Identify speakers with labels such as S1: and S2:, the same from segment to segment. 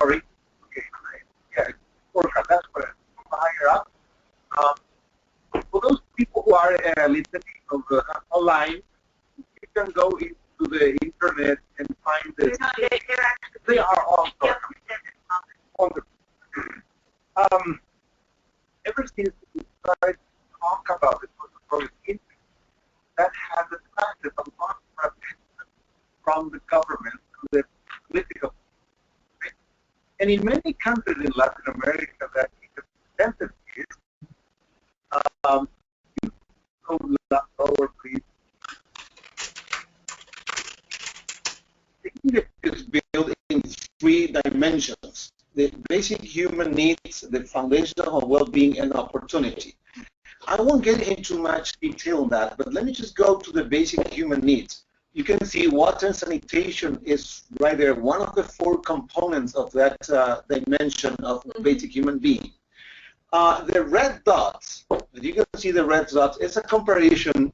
S1: sorry. Okay, yeah, scorecard, that's what higher up. For those people who are listening online, you can go into the internet and find this. They are also on the ever since we started to talk about the social progress, that has attracted a lot of attention from the government to the political. And in many countries in Latin America that it presented is, lower, please. The index is built in 3 dimensions: the basic human needs, the foundation of well-being, and opportunity. I won't get into much detail on that, but let me just go to the basic human needs. You can see water and sanitation is right there, one of the 4 components of that dimension of basic human being. The red dots, you can see the red dots, it's a comparison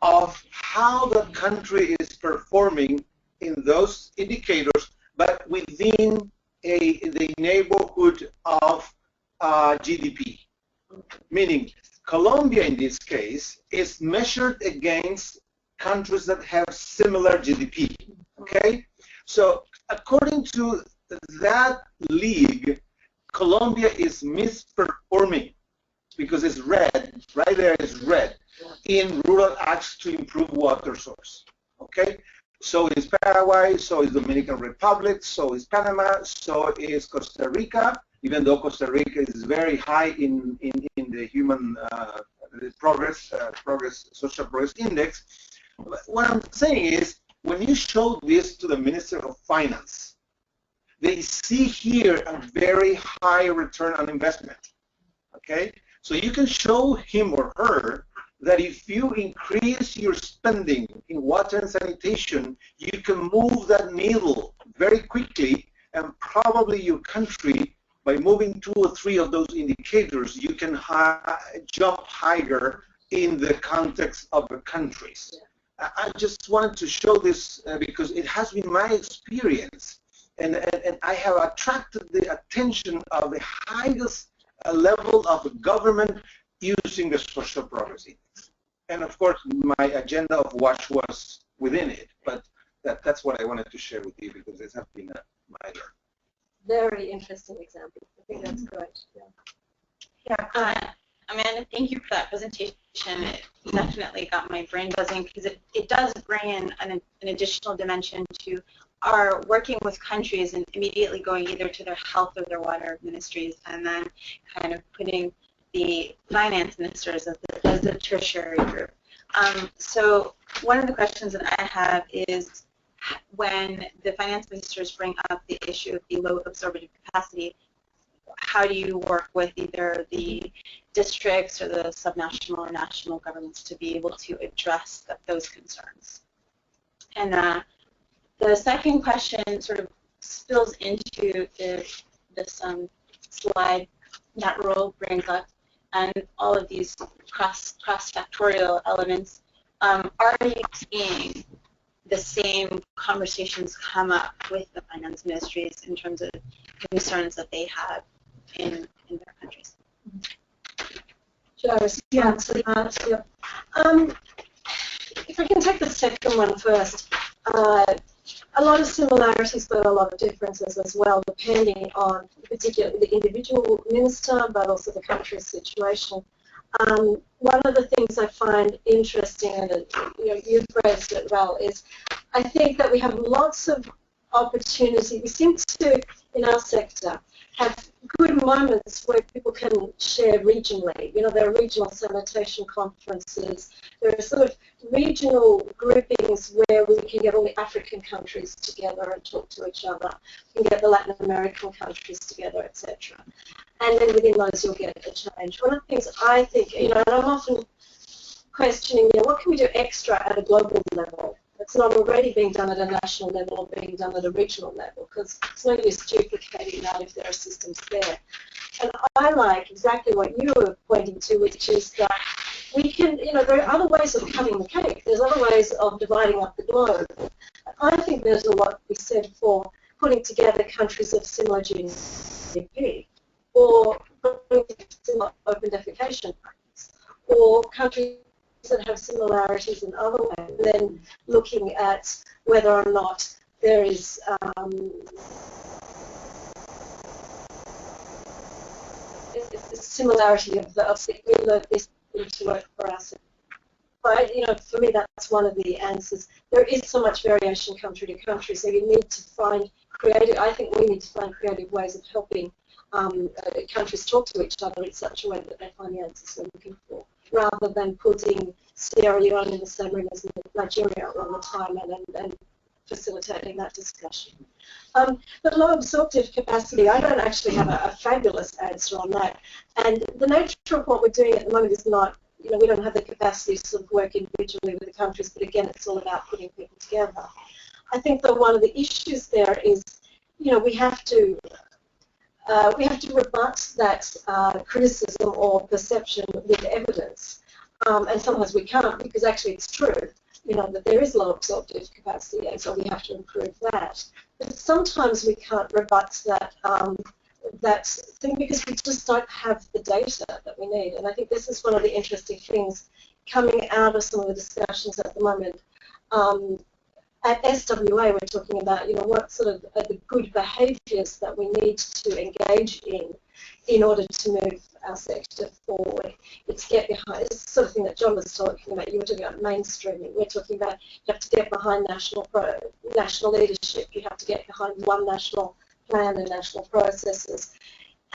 S1: of how the country is performing in those indicators, but within the neighborhood of GDP. Meaning, Colombia in this case is measured against countries that have similar GDP. Okay? So according to that league, Colombia is misperforming because it's red, right there is red, in rural acts to improve water source. Okay? So is Paraguay, so is Dominican Republic, so is Panama, so is Costa Rica, even though Costa Rica is very high in the human social progress index. What I'm saying is, when you show this to the Minister of Finance, they see here a very high return on investment. Okay? So you can show him or her that if you increase your spending in water and sanitation, you can move that needle very quickly, and probably your country, by moving 2 or 3 of those indicators, you can jump higher in the context of the countries. I just wanted to show this because it has been my experience, and I have attracted the attention of the highest level of government using the social progress index. And of course, my agenda of WASH was within it, but that's what I wanted to share with you because this has been a minor.
S2: Very interesting example. I think that's great. Yeah.
S3: Amanda, thank you for that presentation. It definitely got my brain buzzing because it does bring in an additional dimension to our working with countries and immediately going either to their health or their water ministries, and then kind of putting the finance ministers as the tertiary group. So one of the questions that I have is, when the finance ministers bring up the issue of the low absorptive capacity, how do you work with either the districts or the subnational or national governments to be able to address those concerns? And the second question sort of spills into this slide that Roel brings up, and all of these cross-factorial elements. Are you seeing the same conversations come up with the finance ministries in terms of concerns that they have in their countries?
S2: Should I respond to that? Yeah. If I can take the second one first, a lot of similarities but a lot of differences as well, depending on the individual minister but also the country's situation. One of the things I find interesting, and you've raised it well, is I think that we have lots of opportunity. We seem to, in our sector, have good moments where people can share regionally. There are regional sanitation conferences. There are sort of regional groupings where we can get all the African countries together and talk to each other. We can get the Latin American countries together, etc. And then within those, you'll get a change. One of the things I think, and I'm often questioning, what can we do extra at a global level? It's not already being done at a national level or being done at a regional level, because it's no use duplicating that if there are systems there. And I like exactly what you were pointing to, which is that we can, there are other ways of cutting the cake. There's other ways of dividing up the globe. I think there's a lot to be said for putting together countries of similar GDP, or putting similar open defecation rates, or countries that have similarities in other ways, and then looking at whether or not there is similarity of we learned this to work for us. But, for me, that's one of the answers. There is so much variation country to country, so you need to find I think we need to find creative ways of helping countries talk to each other in such a way that they find the answers they're looking for, rather than putting Sierra Leone in the same room as Nigeria all the time and facilitating that discussion. But low absorptive capacity, I don't actually have a fabulous answer on that. And the nature of what we're doing at the moment is not, we don't have the capacity to sort of work individually with the countries, but again, it's all about putting people together. I think that one of the issues there is, we have to rebut that criticism or perception with evidence. And sometimes we can't, because actually it's true, that there is low absorptive capacity, and so we have to improve that. But sometimes we can't rebut that thing because we just don't have the data that we need. And I think this is one of the interesting things coming out of some of the discussions at the moment. At SWA, we're talking about, what sort of are the good behaviours that we need to engage in order to move our sector forward. It's get behind. It's the sort of thing that John was talking about. You were talking about mainstreaming. We're talking about you have to get behind national leadership. You have to get behind one national plan and national processes.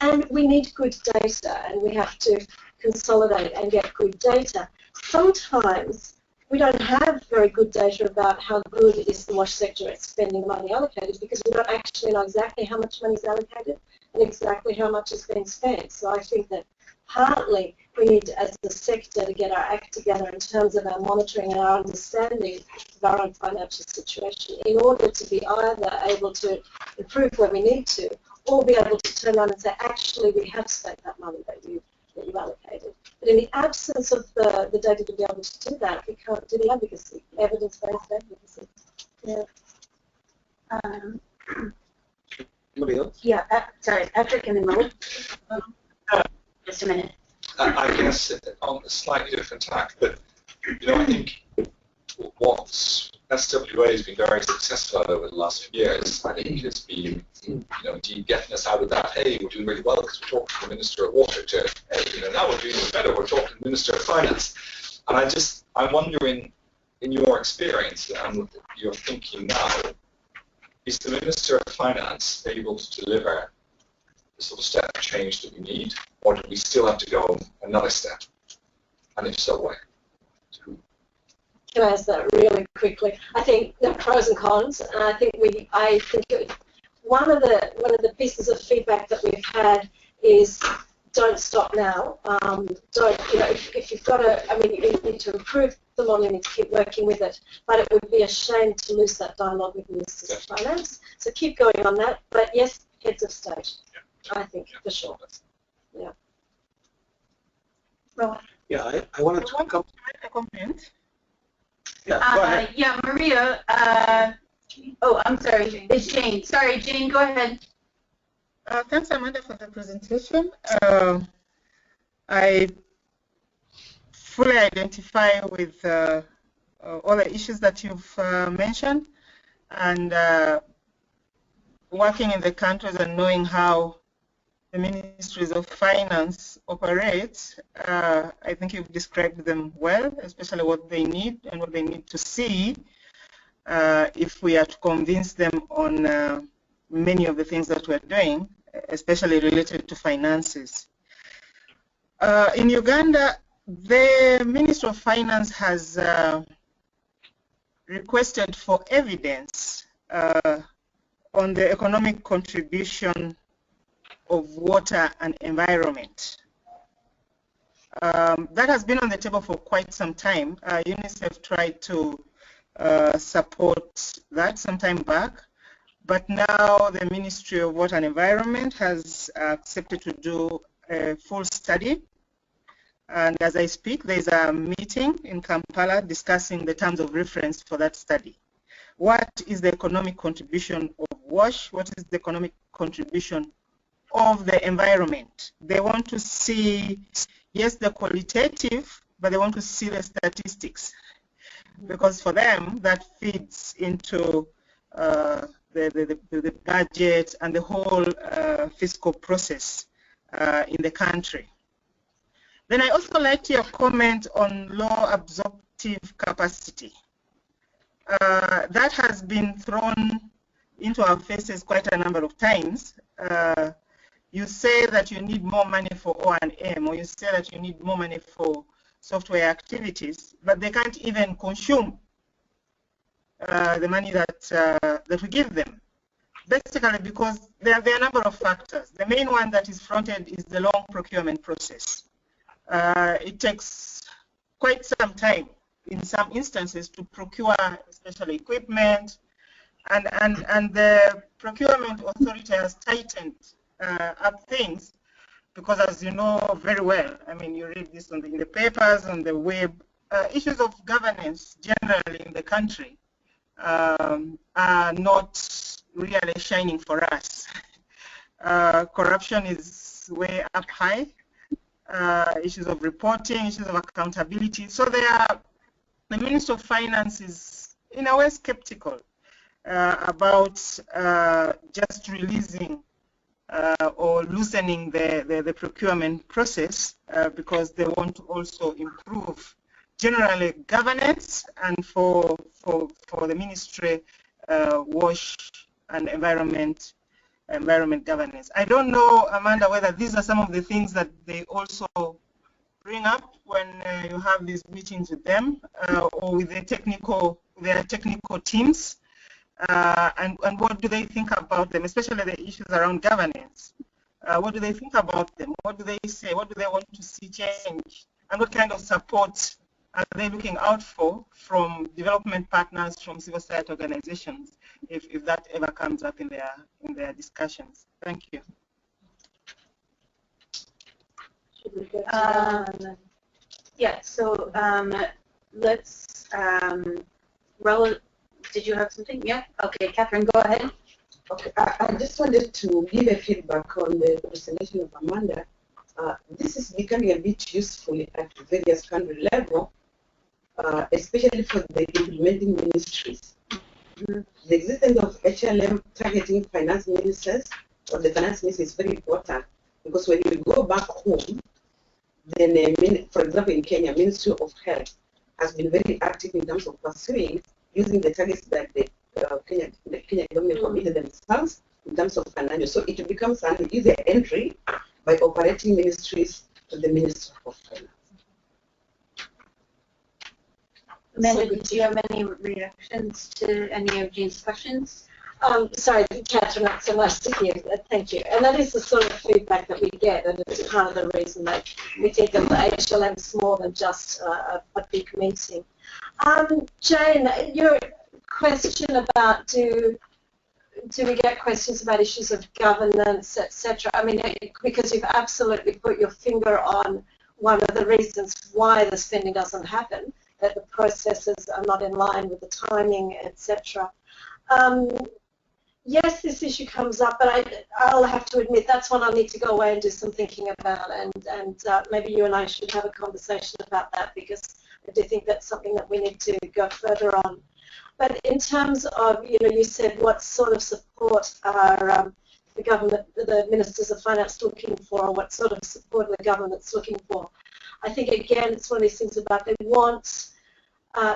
S2: And we need good data, and we have to consolidate and get good data. Sometimes we don't have very good data about how good is the wash sector at spending money allocated, because we don't actually know exactly how much money is allocated and exactly how much is being spent. So I think that partly we need, as a sector, to get our act together in terms of our monitoring and our understanding of our own financial situation in order to be either able to improve where we need to, or be able to turn around and say, actually, we have spent that money that you allocated. But in the absence of the data to be able to do that, we can't do the advocacy, evidence-based advocacy. Yeah.
S1: Anybody else?
S3: Yeah, sorry, Patrick and then Mo. Just a minute.
S4: I guess on a slightly different tack, but I think what SWA has been very successful at over the last few years, I think, has been, getting us out of that. Hey, we're doing really well because we're talking to the Minister of Water. To hey, now we're doing better. We're talking to the Minister of Finance. And I'm wondering, in your experience and your thinking now, is the Minister of Finance able to deliver the sort of step change that we need, or do we still have to go another step? And if so, why?
S2: Can I answer that really quickly? I think there are pros and cons, and I think one of the pieces of feedback that we've had is don't stop now. If you've got you need to improve the law, you need to keep working with it, but it would be a shame to lose that dialogue with Ministers of Finance. So keep going on that, but yes, heads of state, I think, for sure. Yeah.
S5: Well,
S1: yeah, I wanted to come.
S5: A comment.
S1: Yeah, go ahead.
S3: Yeah, Maria. I'm sorry. It's Jane. Sorry, Jane, go ahead.
S5: Thanks, Amanda, for the presentation. I fully identify with all the issues that you've mentioned, and working in the countries and knowing how the ministries of finance operate, I think you've described them well, especially what they need and what they need to see if we are to convince them on many of the things that we're doing, especially related to finances. In Uganda, the Ministry of Finance has requested for evidence on the economic contribution of water and environment. That has been on the table for quite some time. UNICEF tried to support that some time back, but now the Ministry of Water and Environment has accepted to do a full study. And as I speak, there's a meeting in Kampala discussing the terms of reference for that study. what is the economic contribution of WASH, what is the economic contribution of the environment. They want to see, yes, the qualitative, but they want to see the statistics, because for them that feeds into the budget and the whole fiscal process in the country. Then I also liked your comment on low absorptive capacity. That has been thrown into our faces quite a number of times. You say that you need more money for O&M, or you say that you need more money for software activities, but they can't even consume the money that we give them. Basically because there are a number of factors. The main one that is fronted is the long procurement process. It takes quite some time in some instances to procure especially equipment, and the procurement authority has tightened up things because, as you know very well, I mean, you read this in the papers, on the web, issues of governance generally in the country are not really shining for us. Corruption is way up high, issues of reporting, issues of accountability. So the Minister of Finance is in a way skeptical about just releasing or loosening the procurement process because they want to also improve generally governance and for the ministry WASH and environment governance. I don't know, Amanda, whether these are some of the things that they also bring up when you have these meetings with them or with their technical teams. And what do they think about them, especially the issues around governance? What do they think about them? What do they say? What do they want to see change? And what kind of support are they looking out for from development partners, from civil society organizations, if that ever comes up in their discussions? Thank you.
S2: Should we go to
S3: yeah, so let's, did you have something? Yeah? Okay, Catherine, go ahead.
S6: Okay, I just wanted to give a feedback on the presentation of Amanda. This is becoming a bit useful at various country level, especially for the implementing ministries. The existence of HLM targeting finance ministers or the finance minister is very important, because when you go back home, then, for example, in Kenya, Ministry of Health has been very active in terms of pursuing, using the targets that the Kenya government committed themselves in terms of financial. So it becomes an easier entry by operating ministries to the Ministry of Finance.
S3: Amanda, did you have any reactions to any of Jean's questions?
S2: Sorry, Catherine, that's so nice to hear. Thank you. And that is the sort of feedback that we get, and it's part of the reason that we think of the HLMs more than just a big meeting. Jane, your question about do we get questions about issues of governance, etc. I mean, because you've absolutely put your finger on one of the reasons why the spending doesn't happen, that the processes are not in line with the timing, etc. Yes, this issue comes up, but I'll have to admit that's one I'll need to go away and do some thinking about, and maybe you and I should have a conversation about that, because I do think that's something that we need to go further on. But in terms of, you said what sort of support are the government, the ministers of finance looking for, or what sort of support the government's looking for. I think, again, it's one of these things about they want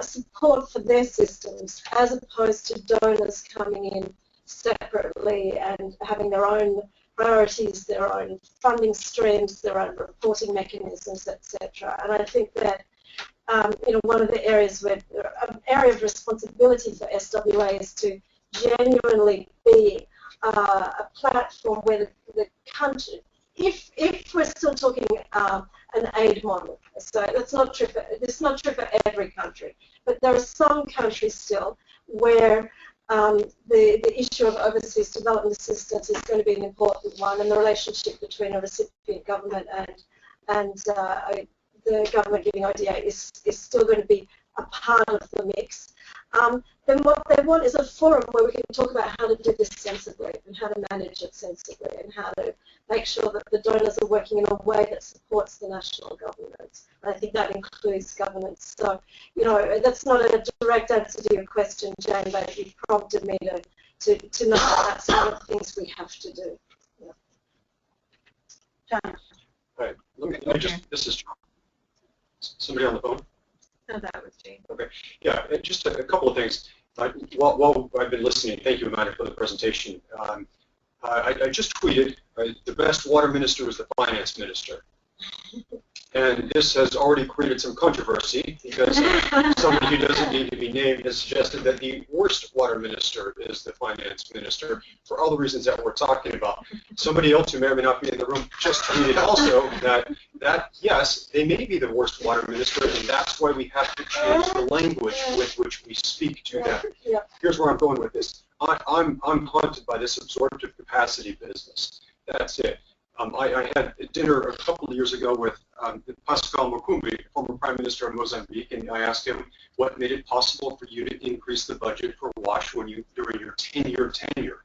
S2: support for their systems as opposed to donors coming in separately and having their own priorities, their own funding streams, their own reporting mechanisms, etc. And I think that one of the areas where an area of responsibility for SWA is to genuinely be a platform where the country, if we're still talking an aid model, so it's not true for every country, but there are some countries still where the issue of overseas development assistance is going to be an important one, and the relationship between a recipient government and the government giving ODA is still going to be a part of the mix, then what they want is a forum where we can talk about how to do this sensibly and how to manage it sensibly and how to make sure that the donors are working in a way that supports the national governments. And I think that includes governance. So, you know, that's not a direct answer to your question, Jane, but you've prompted me to know that that's one of the things we have to do. Yeah.
S3: John.
S7: Right. Let me just, this is somebody on the phone?
S3: No, that was Jane.
S7: Okay. Yeah, just a couple of things. While I've been listening, thank you, Amanda, for the presentation. I just tweeted, the best water minister is the finance minister. And this has already created some controversy because somebody who doesn't need to be named has suggested that the worst water minister is the finance minister for all the reasons that we're talking about. Somebody else who may or may not be in the room just tweeted also that yes, they may be the worst water minister, and that's why we have to change the language with which we speak to them.
S2: Yeah.
S7: Here's where I'm going with this. I'm haunted by this absorptive capacity business. That's it. I had dinner a couple of years ago with Pascal Mokumbi, former Prime Minister of Mozambique, and I asked him what made it possible for you to increase the budget for WASH during your 10-year tenure.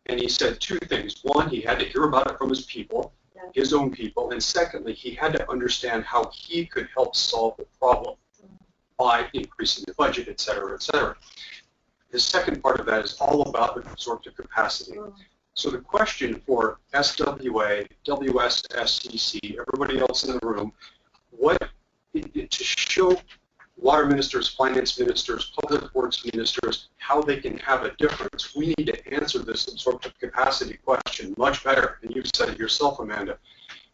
S7: And he said two things. One, he had to hear about it from his people, his own people, and secondly, he had to understand how he could help solve the problem by increasing the budget, et cetera, et cetera. The second part of that is all about the absorptive capacity. So the question for SWA, WSSCC, everybody else in the room, to show water ministers, finance ministers, public works ministers how they can have a difference, we need to answer this absorptive capacity question much better. And you've said it yourself, Amanda.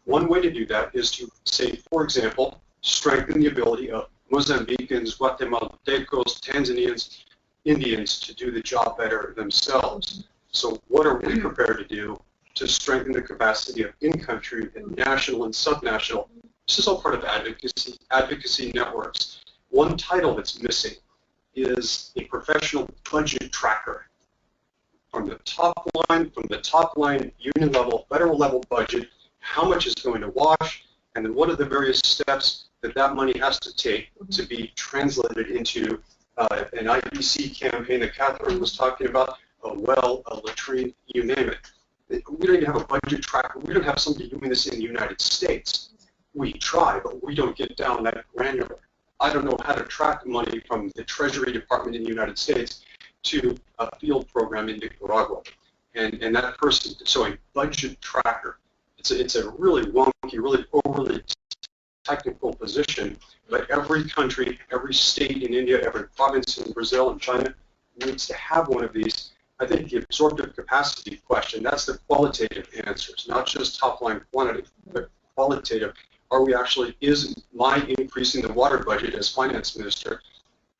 S7: One way to do that is to say, for example, strengthen the ability of Mozambicans, Guatemaltecos, Tanzanians, Indians to do the job better themselves. So what are we prepared to do to strengthen the capacity of in-country and national and subnational? This is all part of advocacy networks. One title that's missing is a professional budget tracker. From the top line, union level, federal level budget, how much is going to WASH, and then what are the various steps that money has to take to be translated into an IBC campaign that Catherine was talking about, a well, a latrine, you name it. We don't even have a budget tracker. We don't have somebody doing this in the United States. We try, but we don't get down that granular. I don't know how to track money from the Treasury Department in the United States to a field program in Nicaragua. And that person, so a budget tracker, it's a really wonky, really overly technical position, but every country, every state in India, every province in Brazil and China needs to have one of these. I think the absorptive capacity question, that's the qualitative answers, not just top-line quantity, but qualitative. Are we actually, is my increasing the water budget as finance minister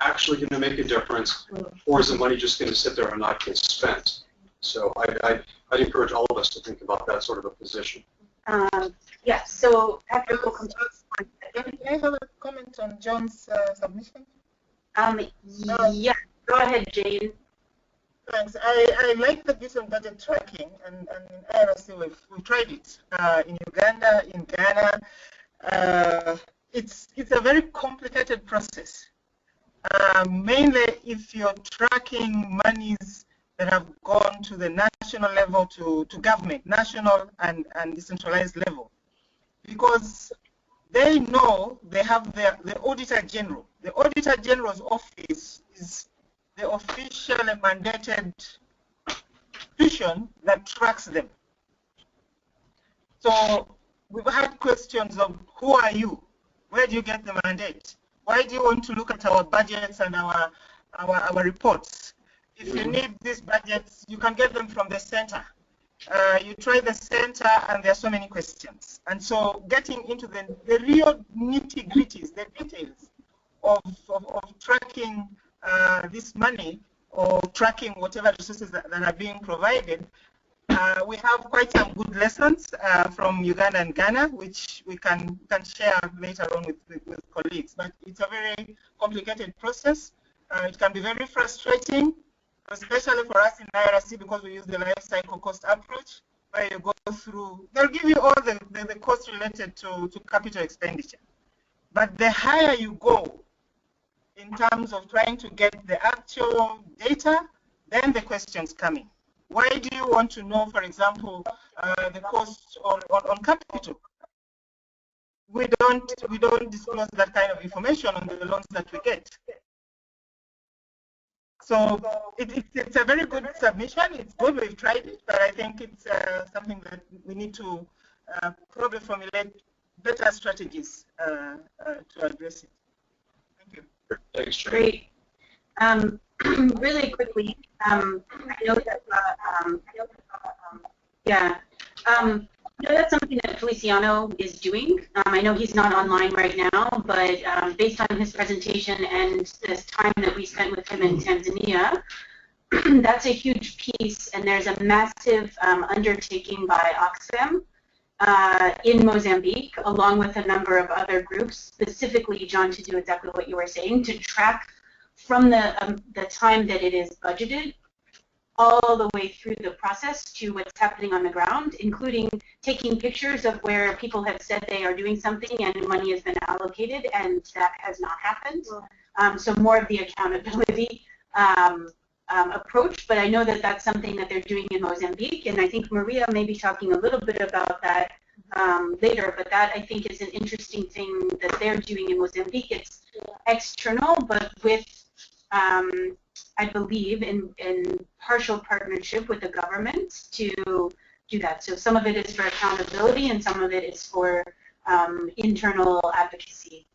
S7: actually going to make a difference, or is the money just going to sit there and not get spent? So I'd encourage all of us to think about that sort of a position.
S3: Yeah, so Patrick will come to us.
S5: Can I have a comment on John's submission?
S3: Yeah, go ahead, Jane.
S5: Thanks. I like the use of budget tracking, and in IRC we've tried it in Uganda, in Ghana. It's a very complicated process. Mainly if you're tracking monies that have gone to the national level to government, national and decentralized level, because they know they have the Auditor General. The Auditor General's office is the official and mandated institution that tracks them. So we've had questions of who are you? Where do you get the mandate? Why do you want to look at our budgets and our reports? If you need these budgets, you can get them from the center. You try the center, and there are so many questions. And so getting into the real nitty-gritties, the details of tracking this money or tracking whatever resources that are being provided, we have quite some good lessons from Uganda and Ghana, which we can share later on with colleagues. But it's a very complicated process. It can be very frustrating, especially for us in IRC, because we use the life cycle cost approach, where you go through, they'll give you all the costs related to capital expenditure. But the higher you go in terms of trying to get the actual data, then the questions come in. Why do you want to know, for example, the cost on capital? We don't disclose that kind of information on the loans that we get. So it's a very good submission. It's good, we've tried it, but I think it's something that we need to probably formulate better strategies to address it. Thank you.
S4: Thanks,
S3: Great. Really quickly, I know that, I know that's something that Feliciano is doing. I know he's not online right now, but based on his presentation and this time that we spent with him in Tanzania, that's a huge piece, and there's a massive undertaking by Oxfam in Mozambique, along with a number of other groups, specifically, John, to do exactly what you were saying, to track from the time that it is budgeted all the way through the process to what's happening on the ground, including taking pictures of where people have said they are doing something and money has been allocated and that has not happened. So more of the accountability approach, but I know that that's something that they're doing in Mozambique, and I think Maria may be talking a little bit about that later, but that I think is an interesting thing that they're doing in Mozambique. It's external, but with I believe in partial partnership with the government to do that. So some of it is for accountability and some of it is for internal advocacy,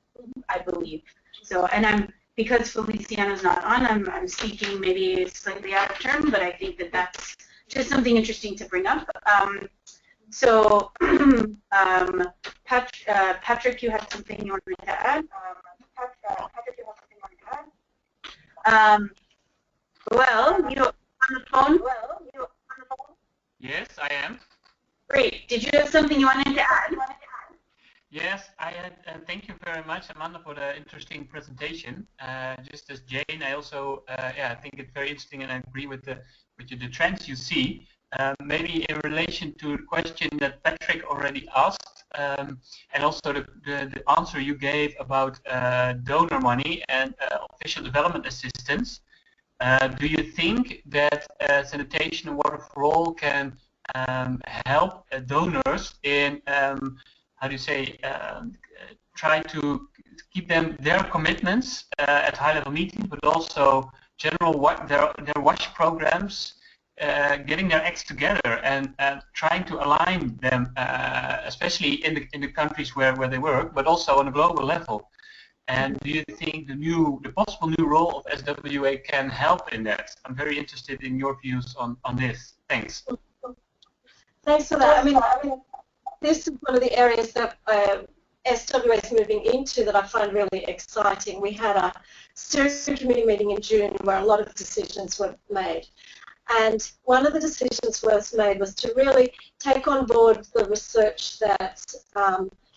S3: I believe. So, and because Feliciano's not on, I'm speaking maybe slightly out of turn, but I think that that's just something interesting to bring up. So, Patrick, you had something you wanted to add? Patrick, you have something you wanted to add? Well, you on the phone?
S8: Yes, I am.
S3: Great. Did you have something you wanted to add?
S8: Yes, I had. Thank you very much, Amanda, for the interesting presentation. Just as Jane, I also, I think it's very interesting, and I agree with the trends you see. Maybe in relation to the question that Patrick already asked, and also the answer you gave about donor money and official development assistance. Do you think that sanitation and water for all can help donors in, how do you say, try to keep their commitments at high-level meetings, but also general their WASH programs, getting their acts together and trying to align them, especially in the countries where they work, but also on a global level? And do you think the possible new role of SWA can help in that? I'm very interested in your views on this. Thanks.
S2: Thanks for that. I mean, this is one of the areas that SWA is moving into that I find really exciting. We had a steering committee meeting in June where a lot of decisions were made. And one of the decisions made was to really take on board the research that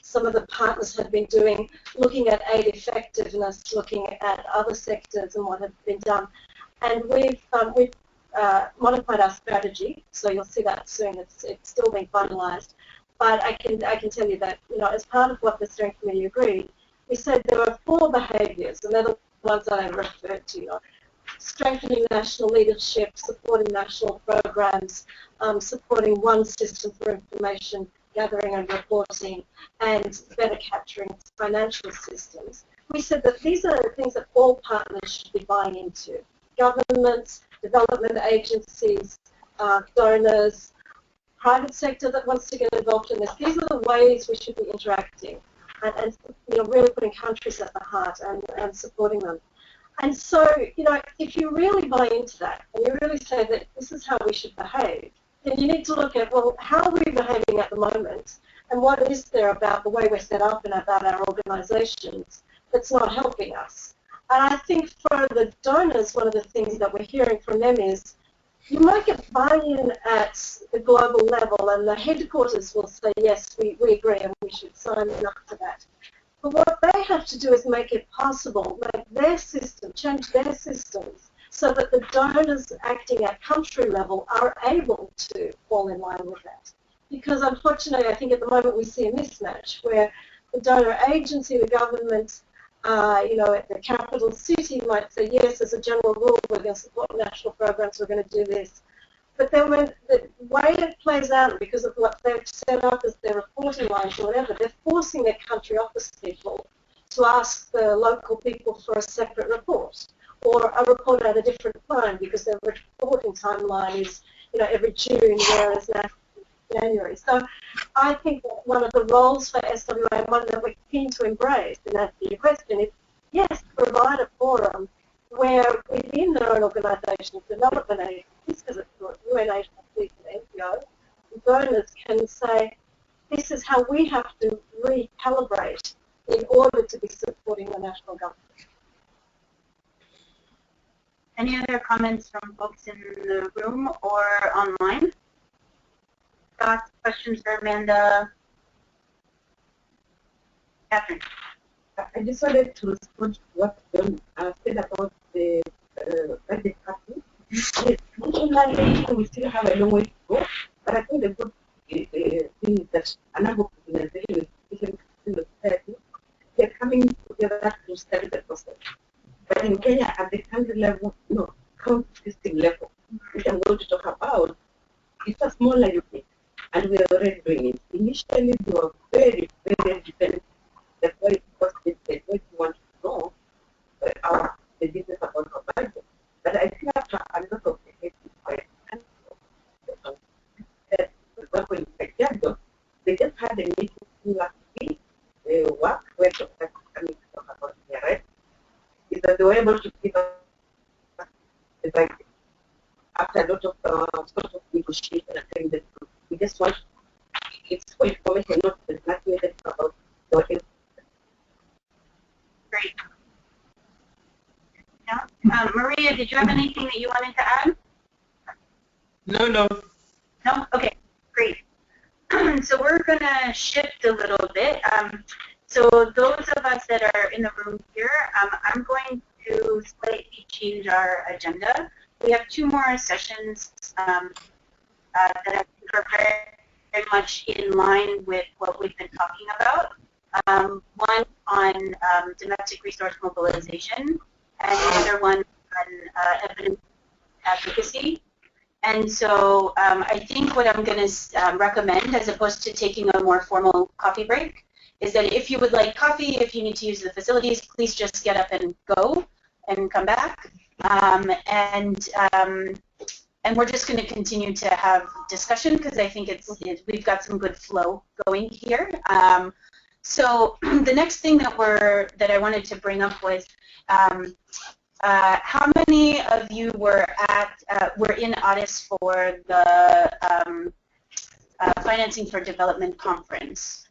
S2: some of the partners had been doing, looking at aid effectiveness, looking at other sectors and what had been done. And we've modified our strategy, so you'll see that soon. It's still being finalised. But I can tell you that, as part of what the steering committee agreed, we said there are 4 behaviours, and they're the ones that I referred to. Strengthening national leadership, supporting national programs, supporting one system for information gathering and reporting, and better capturing financial systems. We said that these are the things that all partners should be buying into. Governments, development agencies, donors, private sector that wants to get involved in this. These are the ways we should be interacting and really putting countries at the heart and supporting them. And so, if you really buy into that and you really say that this is how we should behave, then you need to look at, well, how are we behaving at the moment, and what is there about the way we're set up and about our organisations that's not helping us? And I think for the donors, one of the things that we're hearing from them is you might get buy-in at the global level, and the headquarters will say, yes, we agree and we should sign up to that. But what they have to do is make it possible, make their system, change their systems, so that the donors acting at country level are able to fall in line with that. Because unfortunately, I think at the moment we see a mismatch where the donor agency, the government, You know, at the capital city might say, yes, as a general rule, we're going to support national programs, we're going to do this. But then when the way it plays out, because of what they've set up as their reporting lines or whatever, they're forcing their country office people to ask the local people for a separate report or a report at a different time because their reporting timeline is, you know, every June, whereas now January. So I think that one of the roles for SWA, and one that we're keen to embrace, and answer your question, is yes, provide a forum where within their own organisations, development agencies, because it's UN agencies and NGOs, donors can say, this is how we have to recalibrate in order to be supporting the national government.
S3: Any other comments from folks in the room or online? Thoughts, questions for Amanda? Catherine.
S6: I just wanted to respond to what John said about the budget cutting. Yes, we still have a long way to go, but I think the good thing is that a number of organizations, different society, they're coming together to study the process. But in Kenya, at the country level, no, county system level, which I'm going to talk about, it's a smaller unit, and we are already doing it. Initially, we were very, very dependent. That's why it was the way you want to know the business about our budget. But I think after a lot of the for example, in Kajiado, they just had a meeting last week, work where Dr. coming to talk about the arrest, is that they were able to give us the budget after a lot of sort of negotiation and telling them we just want it's for information, not the black method about the
S3: Great. Yeah. Maria, did you have anything that you wanted to add?
S5: No.
S3: No? Okay, great. So we're going to shift a little bit. So those of us that are in the room here, I'm going to slightly change our agenda. We have 2 more sessions that I think are very much in line with what we've been talking about. One on domestic resource mobilization, and the other one on evidence advocacy. And so I think what I'm going to recommend, as opposed to taking a more formal coffee break, is that if you would like coffee, if you need to use the facilities, please just get up and go and come back. And we're just going to continue to have discussion because I think we've got some good flow going here. So the next thing that I wanted to bring up was how many of you were in Addis for the Financing for Development conference,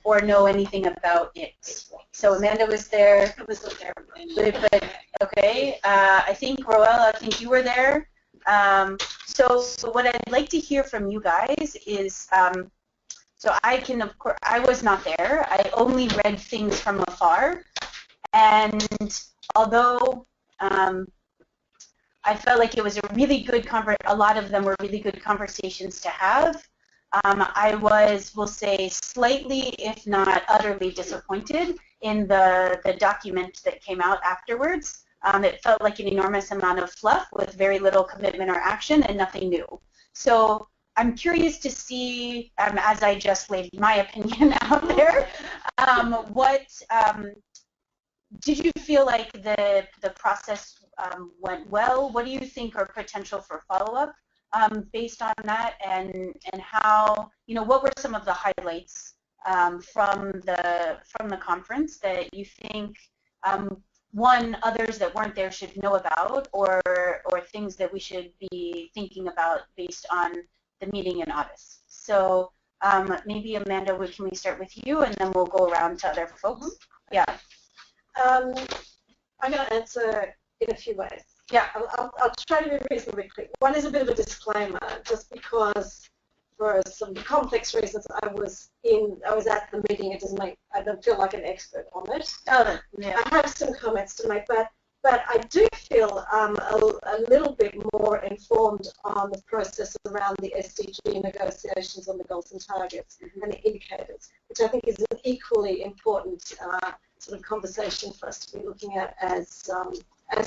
S3: or know anything about it? So Amanda was there. I was there. But okay. I think Roel, I think you were there. So what I'd like to hear from you guys is, so I can, of course, I was not there. I only read things from afar, and although I felt like it was a really good a lot of them were really good conversations to have, I was, we'll say, slightly, if not utterly disappointed in the document that came out afterwards. It felt like an enormous amount of fluff with very little commitment or action and nothing new. So I'm curious to see, as I just laid my opinion out there, did you feel like the process went well? What do you think are potential for follow-up based on that, and how, what were some of the highlights from the conference that you think others that weren't there should know about, or things that we should be thinking about based on the meeting in Addis? So maybe Amanda, can we start with you, and then we'll go around to other folks? Yeah.
S2: I'm going to answer in a few ways. Yeah, I'll try to be reasonably quick. One is a bit of a disclaimer, just because for some complex reasons I was at the meeting. I don't feel like an expert on it.
S3: Oh, yeah.
S2: I have some comments to make, but I do feel a little bit more informed on the process around the SDG negotiations on the goals and targets and the indicators, which I think is an equally important sort of conversation for us to be looking at as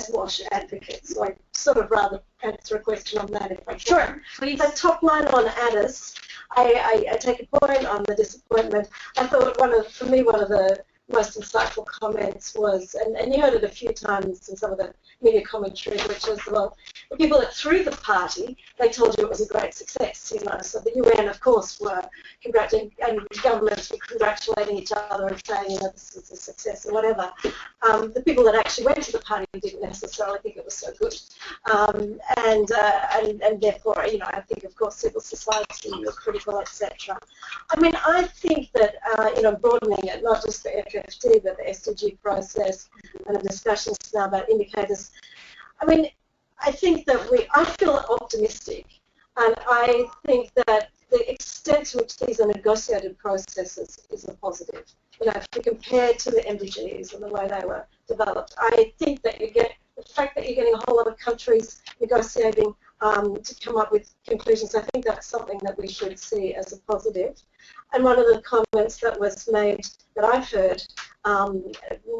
S2: WASH advocates. So I sort of rather answer a question on that if I can.
S3: Sure, please.
S2: The top line on Addis, I take a point on the disappointment. I thought for me one of the most insightful comments was, and you heard it a few times in some of the media commentary, which was, well, the people that threw the party, they told you it was a great success, you know. So the UN, of course, were congratulating, and governments were congratulating each other and saying, you know, this is a success or whatever. The people that actually went to the party didn't necessarily think it was so good, and therefore, you know, I think, of course, civil society were critical, etc. I mean, I think that, you know, broadening it, not just the FFT, but the SDG process and the discussions now about indicators. I mean, I think that I feel optimistic, and I think that the extent to which these are negotiated processes is a positive. You know, if you compare to the MDGs and the way they were developed, I think that you get the fact that you're getting a whole lot of countries negotiating to come up with conclusions. I think that's something that we should see as a positive. And one of the comments that was made that I've heard,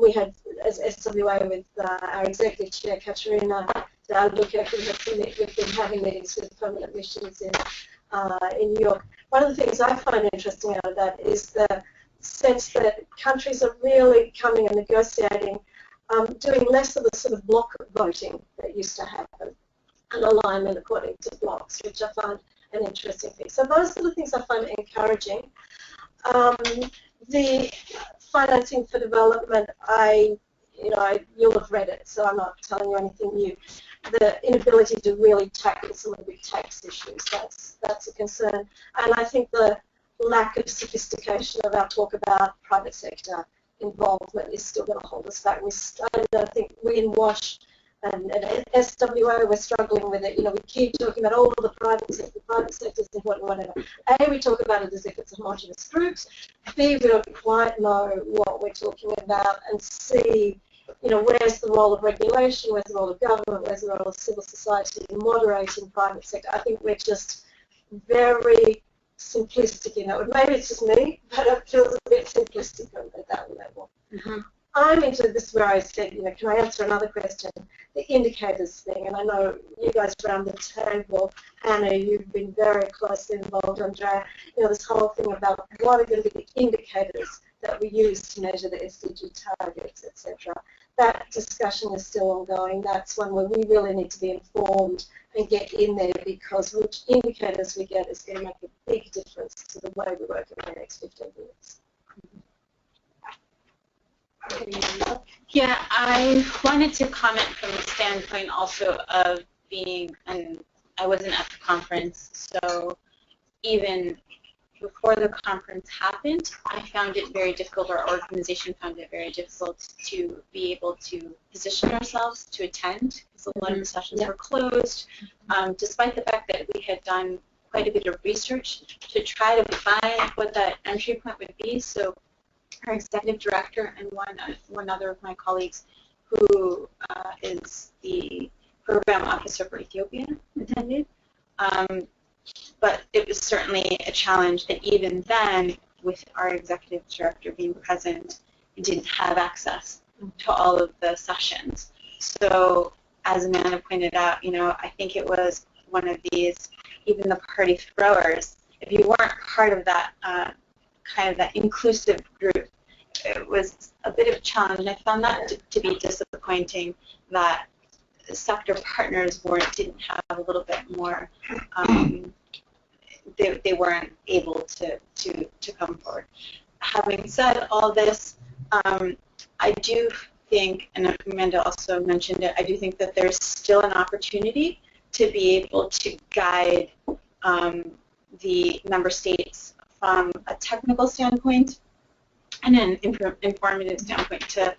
S2: we had as SWA with our executive chair, Katerina, we've been having meetings with permanent missions in New York. One of the things I find interesting out of that is the sense that countries are really coming and negotiating, doing less of the sort of block voting that used to happen, and alignment according to blocks, which I find an interesting thing. So those are the things I find encouraging. The financing for development, you'll have read it, so I'm not telling you anything new. The inability to really tackle some of the big tax issues, that's a concern. And I think the lack of sophistication of our talk about private sector involvement is still going to hold us back. I think we in WASH and SWA, we're struggling with it. You know, we keep talking about all of the private sector is important, whatever. A, we talk about it as if it's homogenous groups. B, we don't quite know what we're talking about. And C, you know, where's the role of regulation, where's the role of government, where's the role of civil society in moderating private sector? I think we're just very simplistic in that. Maybe it's just me, but it feels a bit simplistic at that level. Mm-hmm. I'm into this where I said, you know, can I answer another question? The indicators thing, and I know you guys around the table, Anna, you've been very closely involved, Andrea, you know, this whole thing about what are going to be the indicators that we use to measure the SDG targets, etc. That discussion is still ongoing. That's one where we really need to be informed and get in there, because which indicators we get is going to make a big difference to the way we work in the next 15 years.
S3: Yeah, I wanted to comment from the standpoint also of being, and I wasn't at the conference, so even before the conference happened, I found it very difficult, our organization found it very difficult to be able to position ourselves to attend, because a lot of the sessions were closed, despite the fact that we had done quite a bit of research to try to find what that entry point would be. So our executive director and one other of my colleagues, who is the program officer for Ethiopia, attended. But it was certainly a challenge that even then, with our executive director being present, we didn't have access to all of the sessions. So as Amanda pointed out, you know, I think it was one of these, even the party throwers, if you weren't part of that kind of that inclusive group, it was a bit of a challenge. And I found that to be disappointing, that sector partners didn't have a little bit more, they weren't able to come forward. Having said all this, I do think, and Amanda also mentioned it, I do think that there's still an opportunity to be able to guide the member states from a technical standpoint and an informative standpoint to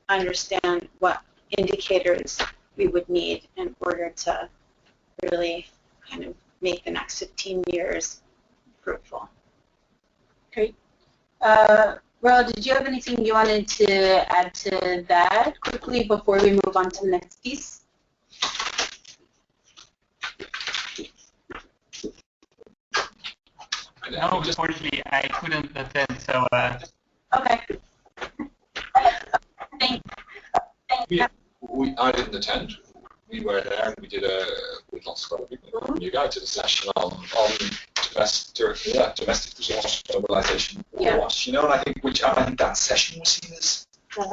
S3: understand what indicators we would need in order to really kind of make the next 15 years fruitful.
S9: Great. Ral, did you have anything you wanted to add to that quickly before we move on to the next piece?
S8: No, unfortunately, I couldn't attend, so...
S9: Okay.
S4: I didn't attend. We were there and we did with lots of other people. You guys did a session on domestic resource mobilization.
S9: Yeah.
S4: You know, and I think that session was seen as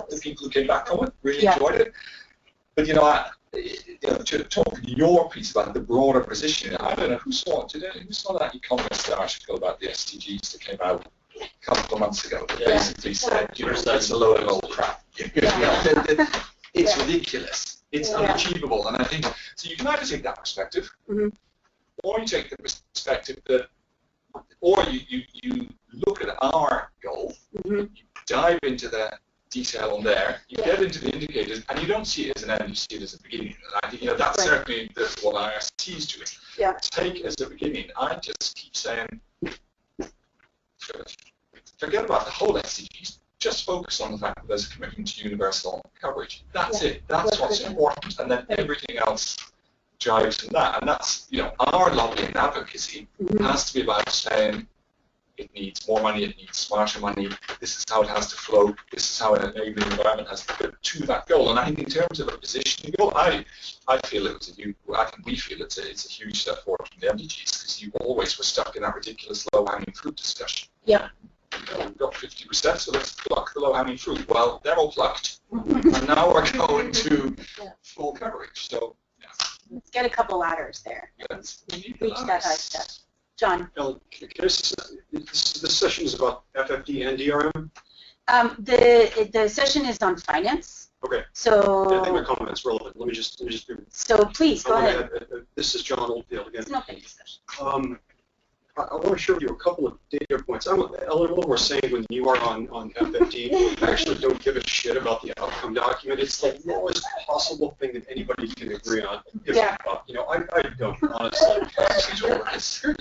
S4: the people who came back from it really enjoyed it. But you know, to talk to your piece about the broader position, I don't know who saw it today. Who saw that Economist article about the SDGs that came out a couple of months ago that basically said, you know, that's a load of old crap. It's ridiculous. It's unachievable. And I think, so you can either take that perspective, or you take the perspective that, or you look at our goal, you dive into the detail on there, you get into the indicators, and you don't see it as an end, you see it as a beginning. And I think, you know, that's certainly what IRC is doing.
S2: Yeah.
S4: Take it as a beginning. I just keep saying, forget about the whole SDGs. Just focus on the fact that there's a commitment to universal coverage. That's it. That's what's important, and then everything else drives from that. And that's, you know, our lobby and advocacy has to be about saying it needs more money, it needs smarter money. This is how it has to flow. This is how an enabling environment has to get to that goal. And I think in terms of a positioning goal, I feel it was I think we feel it's a huge step forward from the MDGs, because you always were stuck in that ridiculous low-hanging fruit discussion.
S2: Yeah.
S4: We've got 50%, so let's pluck the low-hanging fruit. Well, they're all plucked, and now we're going to full coverage. So,
S9: Let's get a couple ladders there. Reach that high step. John.
S7: This session is about FFD and DRM?
S9: The session is on finance.
S7: Okay.
S9: So.
S7: I think my comment's relevant. Let me just do.
S9: So please go ahead.
S7: This is John Oldfield again.
S9: It's an open discussion.
S7: I want to share with you a couple of data points. I'm a little more sanguine than you are on FFD. I actually don't give a shit about the outcome document. It's the lowest possible thing that anybody can agree on. You know, I don't, honestly. That's what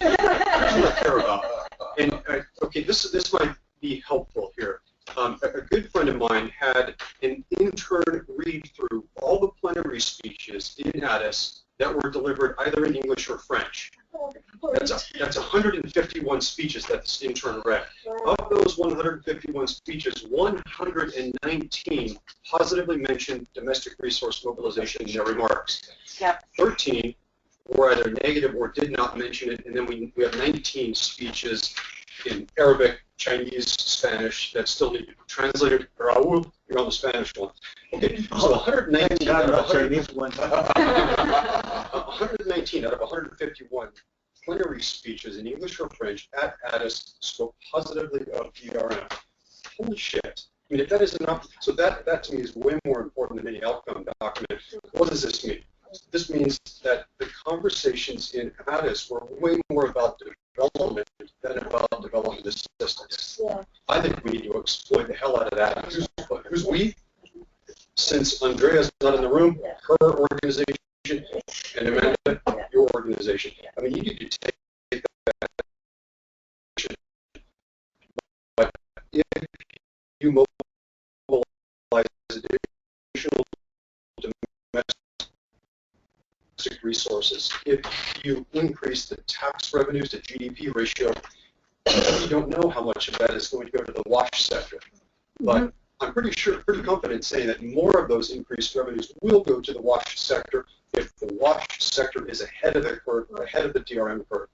S7: I care about. And, okay, this might be helpful here. A good friend of mine had an intern read through all the plenary speeches in Addis that were delivered either in English or French. That's 151 speeches that this intern read. Of those 151 speeches, 119 positively mentioned domestic resource mobilization in their remarks. 13 were either negative or did not mention it, and then we have 19 speeches in Arabic, Chinese, Spanish that still need to be translated. Raul, you're on the Spanish one. Okay, so 119 out of 119 out of 151 plenary speeches in English or French at Addis spoke positively of DRM. Holy shit. I mean, if that is enough, so that to me is way more important than any outcome document. What does this mean? This means that the conversations in Addis were way more about development than about development assistance. I think we need to exploit the hell out of that. Who's we? Since Andrea's not in the room, her organization, and Amanda, your organization. I mean, you need to take that. But if you mobilize additional domestic resources, if you increase the tax revenues to GDP ratio, you don't know how much of that is going to go to the wash sector. But I'm pretty confident saying that more of those increased revenues will go to the wash sector if the wash sector is ahead of the curve, or ahead of the DRM curve.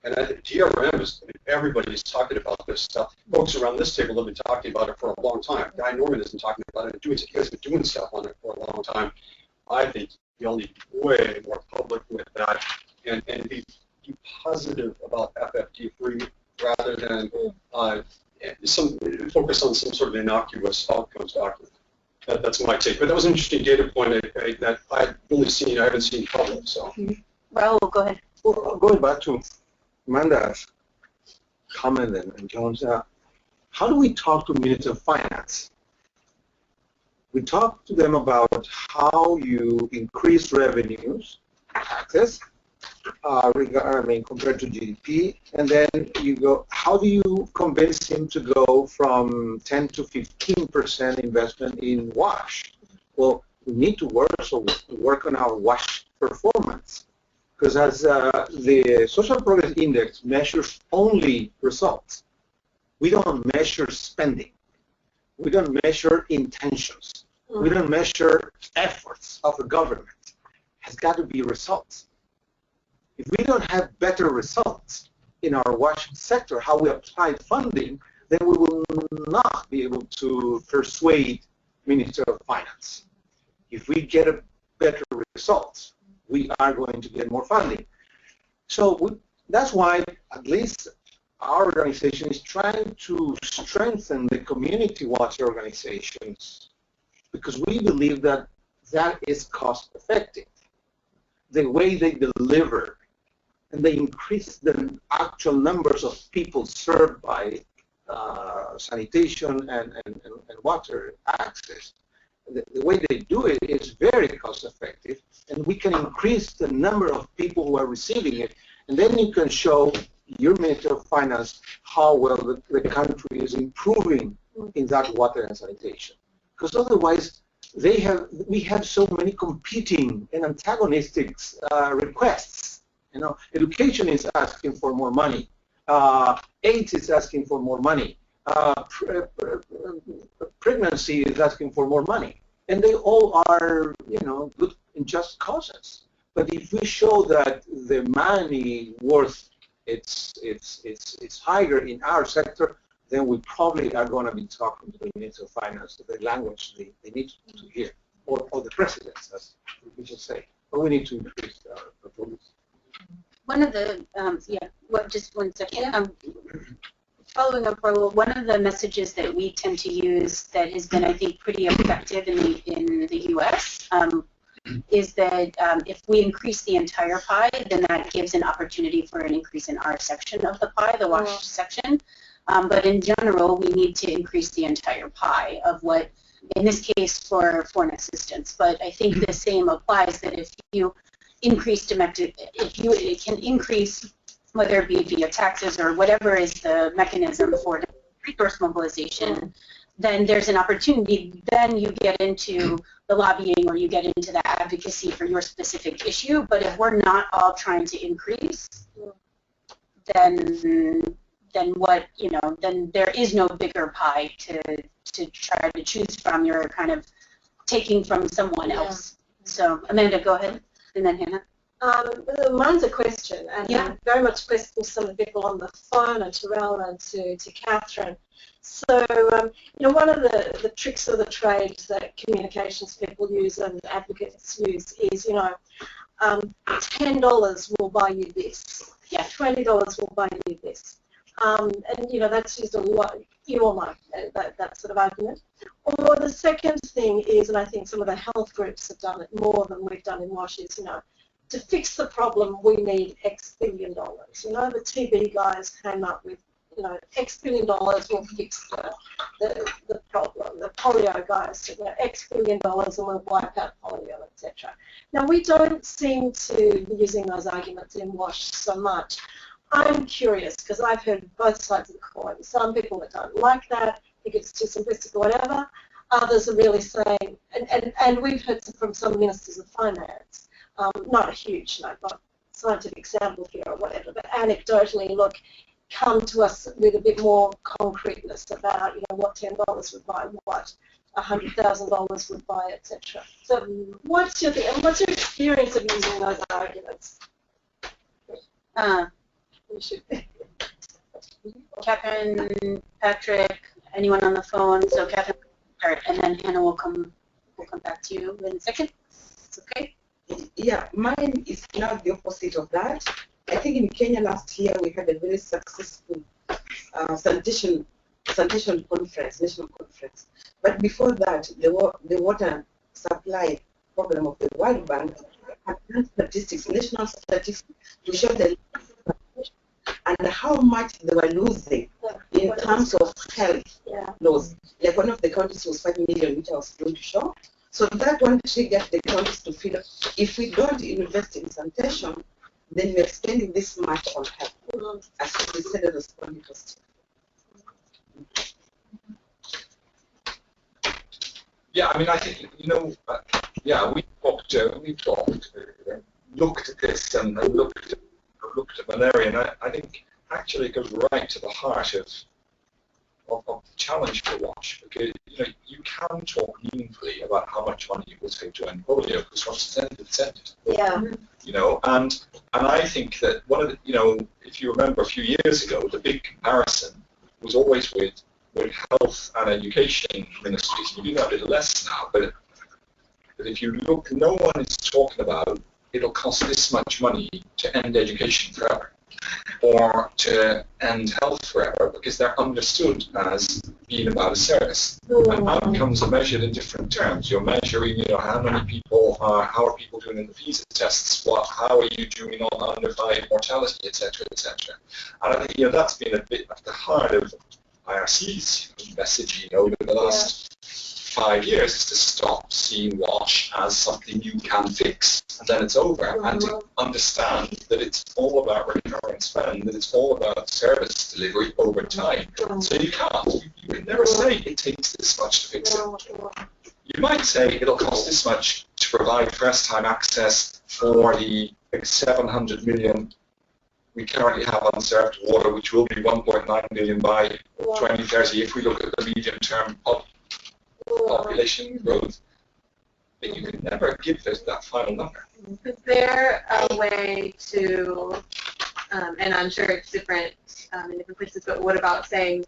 S7: And I think DRM is, everybody's talking about this stuff. Folks around this table have been talking about it for a long time. Guy Norman has been talking about it, you guys have been doing stuff on it for a long time. I think you'll need way more public with that and be positive about FFT3 rather than focus on some sort of innocuous outcomes document. That's my take. But that was an interesting data point that I haven't seen public. So,
S9: Raul, go ahead.
S1: Well, going back to Amanda's comment and John's, how do we talk to Minister of Finance? We talk to them about how you increase revenues, taxes, compared to GDP, and then you go, how do you convince him to go from 10 to 15% investment in WASH? Well, we need to work on our WASH performance, because as the Social Progress Index measures only results, we don't measure spending, we don't measure intentions. We don't measure efforts of the government. It has got to be results. If we don't have better results in our wash sector, how we apply funding, then we will not be able to persuade Minister of Finance. If we get a better results, we are going to get more funding. So that's why at least our organization is trying to strengthen the community water organizations, because we believe that that is cost effective. The way they deliver and they increase the actual numbers of people served by sanitation and water access, the way they do it is very cost effective, and we can increase the number of people who are receiving it, and then you can show your Minister of Finance how well the country is improving in that water and sanitation. Because otherwise, we have so many competing and antagonistic requests. You know, education is asking for more money. AIDS is asking for more money. Pregnancy is asking for more money, and they all are, you know, good and just causes. But if we show that the money worth it's higher in our sector, then we probably are going to be talking to the Minister of Finance the language they need to hear, or the presidents, as we should say. But we need to increase our performance.
S9: One of the, just one second. Following up, Raul, one of the messages that we tend to use that has been, I think, pretty effective in the U.S. Is that if we increase the entire pie, then that gives an opportunity for an increase in our section of the pie, the wash section. But in general, we need to increase the entire pie of what, in this case, for foreign assistance. But I think the same applies that if you increase it can increase, whether it be via taxes or whatever is the mechanism for resource mobilization, then there's an opportunity. Then you get into the lobbying or you get into the advocacy for your specific issue. But if we're not all trying to increase, then what, then there is no bigger pie to try to choose from. You're kind of taking from someone else. So Amanda, go ahead, and then Hannah.
S2: Mine's a question, and I'm very much questioning some of the people on the phone, and Terrell and to Catherine. So, one of the tricks of the trade that communications people use and advocates use is, $10 will buy you this. Yeah, $20 will buy you this. And, that's used a lot. You all know that sort of argument. Or the second thing is, and I think some of the health groups have done it more than we've done in WASH, is, to fix the problem, we need X billion dollars. The TB guys came up with, X billion dollars will fix the problem. The polio guys said, X billion dollars and we'll wipe out polio, etc. Now, we don't seem to be using those arguments in WASH so much. I'm curious, because I've heard both sides of the coin. Some people that don't like that, think it's too simplistic or whatever. Others are really saying, and we've heard from some ministers of finance, not a huge, not scientific sample here or whatever, but anecdotally, look, come to us with a bit more concreteness about, what $10 would buy, what $100,000 would buy, etc. So, what's your experience of using those arguments?
S9: Catherine, Patrick, anyone on the phone? So Catherine, and then Hannah will come back to you in a second. It's okay.
S6: Yeah, mine is now the opposite of that. I think in Kenya last year we had a very successful sanitation conference, national conference. But before that, the water supply problem of the World Bank had statistics, national statistics, to show the and how much they were losing in terms of health loss. Like one of the countries was 5 million, which I was going to show. So that one triggered the countries to feel, if we don't invest in sanitation, then we're spending this much on health, as we said in the response question.
S4: Yeah, I mean, I think, we've looked at this and looked at malaria, and I think actually it goes right to the heart of of the challenge for WASH. Okay, you can talk meaningfully about how much money it will take to end polio because once it's ended, it's ended.
S2: Yeah.
S4: And I think that one of the, if you remember a few years ago, the big comparison was always with health and education ministries. You do that a little less now, but if you look, no one is talking about it'll cost this much money to end education forever or to end health forever because they're understood as being about a service. And outcomes are measured in different terms. You're measuring, how many people how are people doing in the visa tests, how are you doing on under 5 mortality, etc., etc. And I think that's been a bit at the heart of IRC's messaging over the last 5 years is to stop seeing WASH as something you can fix and then it's over, and to understand that it's all about recurrent spend, that it's all about service delivery over time. So you can never say it takes this much to fix it. You might say it'll cost this much to provide first-time access for the 700 million we currently have unserved water, which will be 1.9 billion by 2030 if we look at the medium-term population growth. But you can never give that final number.
S10: Is there a way to, and I'm sure it's different in different places, but what about saying,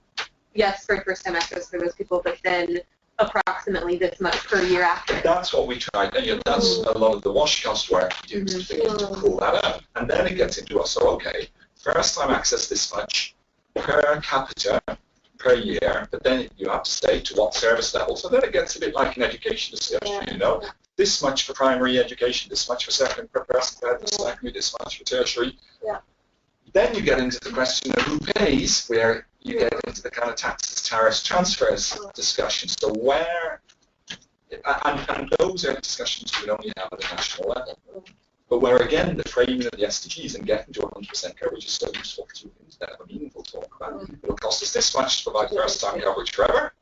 S10: yes, for first-time access for those people, but then approximately this much per year after?
S4: That's what we tried, and that's a lot of the WASH cost work we do to pull that out. And then it gets into us, so okay, first-time access this much per capita per year, but then you have to say to what service level. So then it gets a bit like an education discussion, this much for primary education, this much for secondary, this much for tertiary.
S2: Yeah.
S4: Then you get into the question of who pays, where you get into the kind of taxes, tariffs, transfers discussion. So where, and those are discussions we only have at a national level. But where again the framing of the SDGs and getting to 100% coverage is so useful to have a meaningful talk about. It'll cost us this much to provide first-time coverage forever.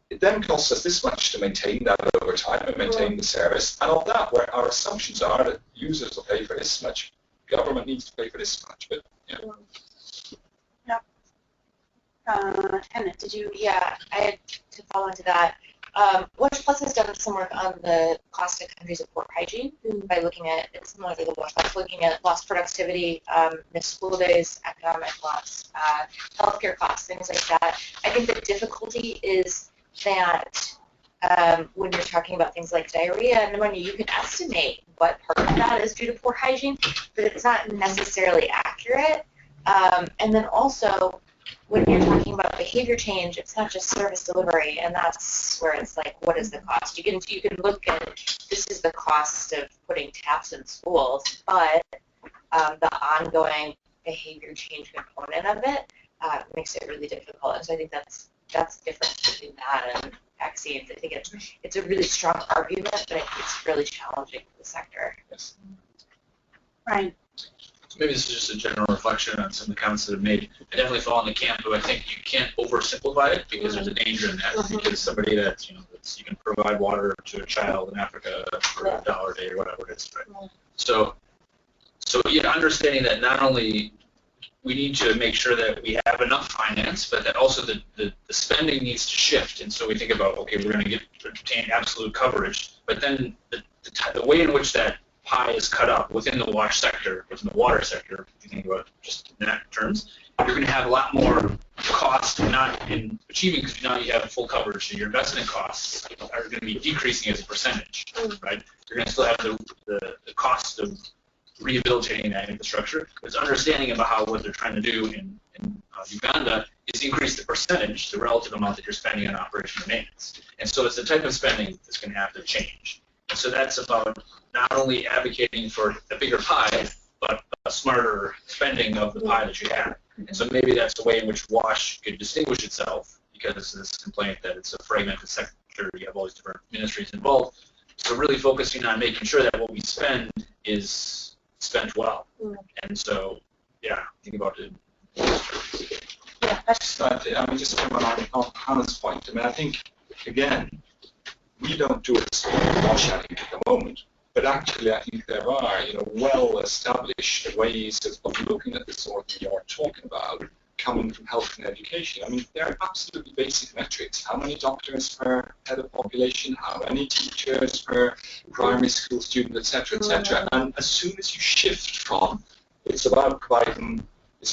S4: It then costs us this much to maintain that over time and maintain the service. And all that, where our assumptions are that users will pay for this much, government needs to pay for this much. But
S11: Hannah, did you? Yeah, I had to follow into that. WASH Plus has done some work on the cost of countries of poor hygiene by looking at, it's similar to the WASH Plus, looking at lost productivity, missed school days, economic loss, healthcare costs, things like that. I think the difficulty is that when you're talking about things like diarrhea and pneumonia, you can estimate what part of that is due to poor hygiene, but it's not necessarily accurate. And then also, when you're talking about behavior change, it's not just service delivery, and that's where it's like, what is the cost? You can look at, this is the cost of putting taps in schools, but the ongoing behavior change component of it makes it really difficult. And so I think that's the difference between that and vaccines. I think it's a really strong argument, but I think it's really challenging for the sector.
S4: Yes.
S11: Right.
S12: Maybe this is just a general reflection on some of the comments that have made. I definitely fall in the camp, but I think you can't oversimplify it because there's a danger in that. Because somebody that you can provide water to a child in Africa for $1 a day or whatever it is, right? So understanding that not only we need to make sure that we have enough finance, but that also the spending needs to shift. And so we think about, okay, we're going to obtain absolute coverage, but then the way in which that pie is cut up within the WASH sector, within the water sector, if you think about just in that terms, you're going to have a lot more cost not in achieving, because now you have full coverage, so your investment costs are going to be decreasing as a percentage, right? You're going to still have the cost of rehabilitating that infrastructure. It's understanding about how what they're trying to do in Uganda is increase the percentage, the relative amount that you're spending on operation and maintenance. And so it's the type of spending that's going to have to change. And so that's about not only advocating for a bigger pie, but a smarter spending of the pie that you have. And so maybe that's the way in which WASH could distinguish itself, because this complaint that it's a fragmented sector, you have all these different ministries involved. So really focusing on making sure that what we spend is spent well. And so, think about it.
S4: Just to comment on Hannah's point, I think, again, we don't do it WASH at the moment, but actually I think there are, well-established ways of looking at the sort that you're talking about, coming from health and education. I mean, they're absolutely basic metrics. How many doctors per head of population, how many teachers per primary school student, etc., etc. And as soon as you shift from it's about providing a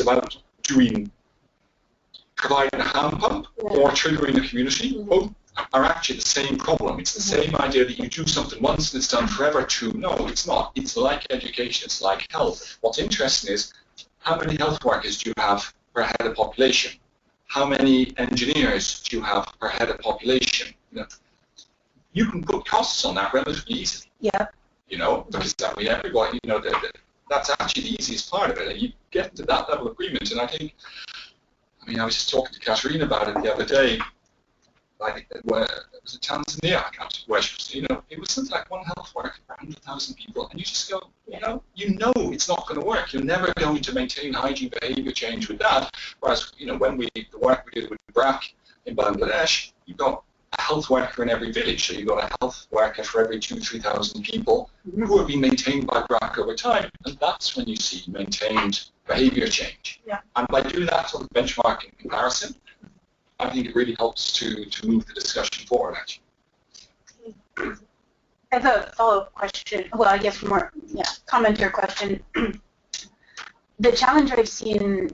S4: hand pump or triggering a community, both are actually the same problem. It's the same idea that you do something once and it's done forever to, no, it's not. It's like education, it's like health. What's interesting is how many health workers do you have per head of population? How many engineers do you have per head of population? You can put costs on that relatively easily.
S9: Yeah.
S4: Because I mean, everybody, that's actually the easiest part of it. And you get to that level of agreement, and I think, I was just talking to Katerina about it the other day. I think it was Tanzania, I can't remember where she was, it was something like one health worker per 100,000 people, and you just go, you know it's not going to work. You're never going to maintain hygiene behavior change with that. Whereas, when the work we did with BRAC in Bangladesh, you've got a health worker in every village, so you've got a health worker for every 2,000-3,000 people who are being maintained by BRAC over time, and that's when you see maintained behavior change.
S9: Yeah.
S4: And by doing that sort of benchmarking comparison, I think it really helps to move the discussion forward, actually.
S9: I have a follow-up question. Well, I guess more, comment or question. The challenge I've seen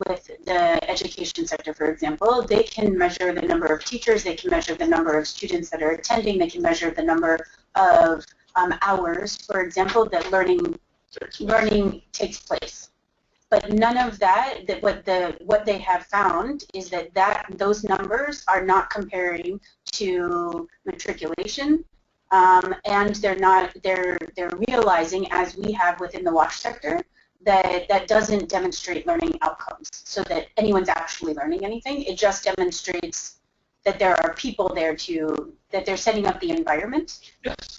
S9: with the education sector, for example, they can measure the number of teachers, they can measure the number of students that are attending, they can measure the number of hours, for example, that learning takes place. But none of that, what they have found is that those numbers are not comparing to matriculation, and they're realizing, as we have within the WASH sector, that doesn't demonstrate learning outcomes, so that anyone's actually learning anything. It just demonstrates that there are people there that they're setting up the environment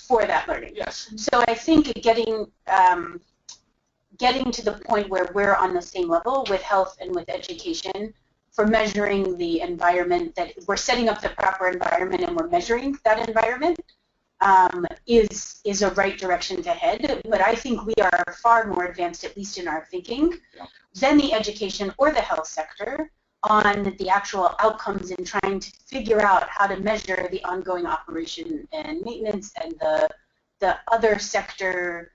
S9: for that learning.
S4: Yes.
S9: So I think getting to the point where we're on the same level with health and with education for measuring the environment, that we're setting up the proper environment and we're measuring that environment is a right direction to head. But I think we are far more advanced, at least in our thinking, than the education or the health sector on the actual outcomes in trying to figure out how to measure the ongoing operation and maintenance and the other sector,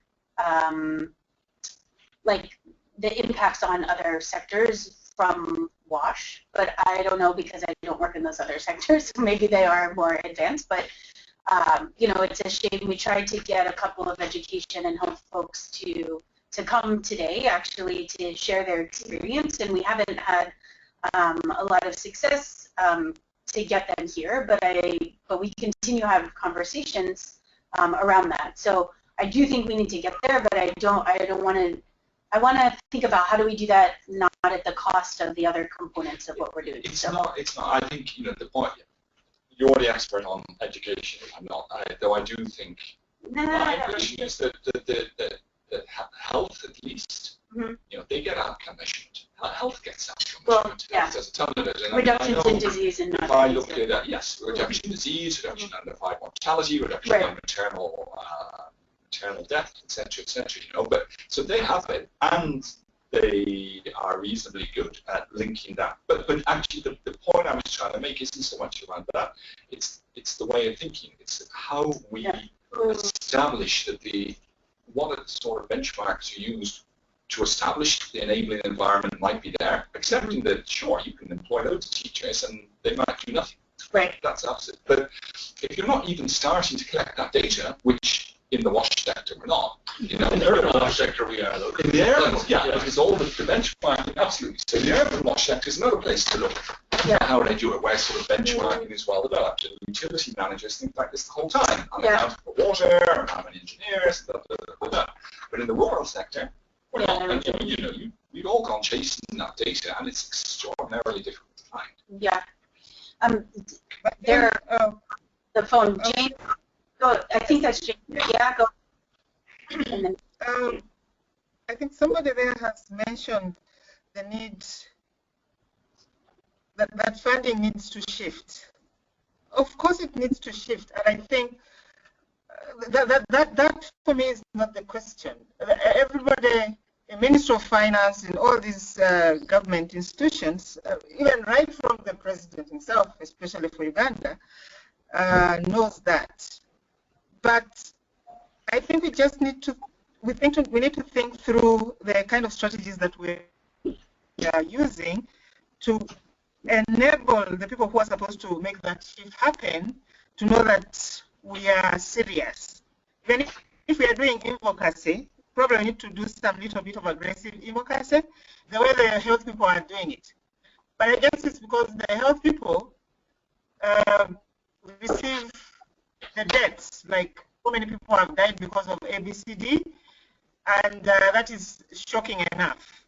S9: like the impacts on other sectors from WASH. But I don't know, because I don't work in those other sectors, so maybe they are more advanced. But it's a shame. We tried to get a couple of education and health folks to come today, actually, to share their experience, and we haven't had a lot of success to get them here. But we continue to have conversations around that. So I do think we need to get there, but I don't want to. I want to think about how do we do that not at the cost of the other components of what we're doing.
S4: It's not. I think the point. You're the expert on education. I'm not. Though I do think my impression is that health, at least, they get outcome measurement. Health gets outcome measurement. Health does a ton of it. And
S9: reductions in disease and not
S4: if I look at that, yes, reduction in disease, reduction in under-5 mortality, reduction in maternal death, etc., But so they have it, and they are reasonably good at linking that. But actually, the point I was trying to make isn't so much around that. It's the way of thinking. It's how we establish what are the sort of benchmarks you use to establish the enabling environment might be there, accepting that, sure, you can employ loads of teachers and they might do nothing.
S9: Right.
S4: That's absolute. But if you're not even starting to collect that data, which in the WASH sector we're not.
S12: In the urban WASH sector we are, though.
S4: In the urban, because all the benchmarking, absolutely. So the urban WASH sector is another place to look at how they do it, where sort of benchmarking is well developed. And utility managers think like this the whole time. I'm accounting for water, and how many engineers, blah, blah, blah, blah. But in the rural sector, we're not. And, we've all gone chasing that data, and it's extraordinarily difficult to find.
S9: Yeah. The phone. Jane, go. I think that's Jane. Yeah, go. And then,
S5: I think somebody there has mentioned the need that funding needs to shift. Of course, it needs to shift, and I think that for me is not the question. Everybody a Minister of Finance in all these government institutions, even right from the president himself, especially for Uganda, knows that. But I think we just need to, we need to think through the kind of strategies that we are using to enable the people who are supposed to make that shift happen to know that we are serious. Even if we are doing advocacy, probably we need to do some little bit of aggressive advocacy, the way the health people are doing it. But I guess it's because the health people receive the deaths, like so many people have died because of ABCD, and that is shocking enough.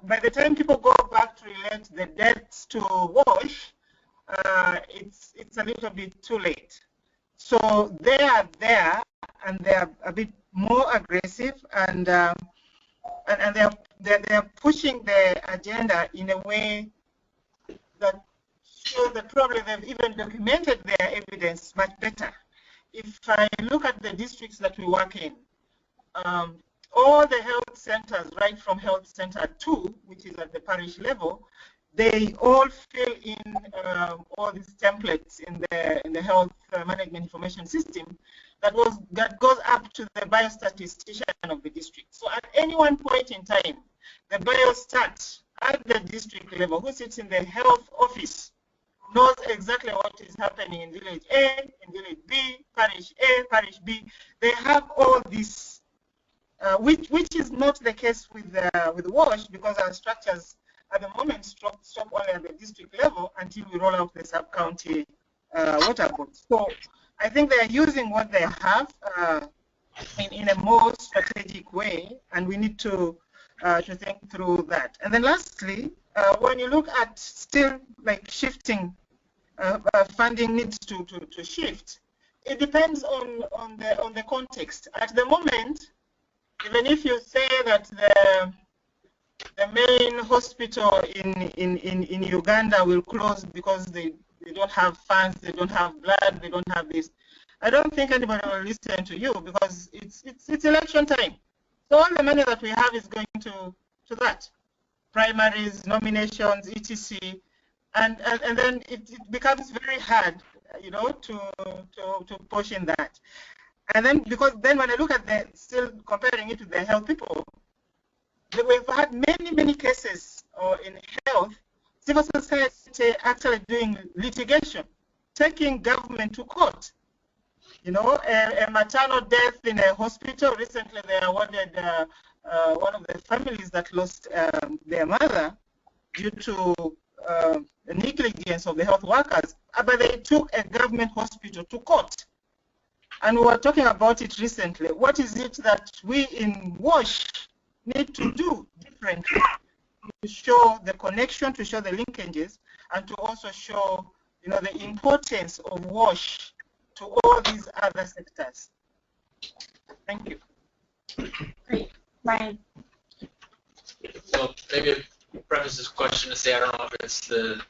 S5: By the time people go back to relate the deaths to WASH, it's a little bit too late. So they are there, and they are a bit more aggressive, and they are pushing the agenda in a way that shows that probably they've even documented their evidence much better. If I look at the districts that we work in, all the health centers, right from health center 2, which is at the parish level, they all fill in all these templates in the health management information system that goes up to the biostatistician of the district. So at any one point in time, the biostat at the district level, who sits in the health office, knows exactly what is happening in village A, in village B, parish A, parish B. They have all this, which is not the case with WASH, because our structures at the moment stop only at the district level until we roll out the sub-county water boards. So I think they are using what they have in a more strategic way, and we need to think through that. And then lastly, when you look at still like shifting, funding needs to shift. It depends on the context. At the moment, even if you say that the main hospital in Uganda will close because they don't have funds, they don't have blood, they don't have this, I don't think anybody will listen to you, because it's election time. So all the money that we have is going to that. Primaries, nominations, etc. And then it becomes very hard, you know, to push in that. And then, because then when I look at still comparing it to the health people, we've had many cases in health, civil society actually doing litigation, taking government to court. You know, a maternal death in a hospital. Recently, they awarded one of the families that lost their mother due to the negligence of the health workers, but they took a government hospital to court. And we were talking about it recently. What is it that we in WASH need to do differently to show the connection, to show the linkages, and to also show, you know, the importance of WASH to all these other sectors? Thank you.
S9: Great. Ryan.
S12: So maybe I preface this question to say I don't know if it's the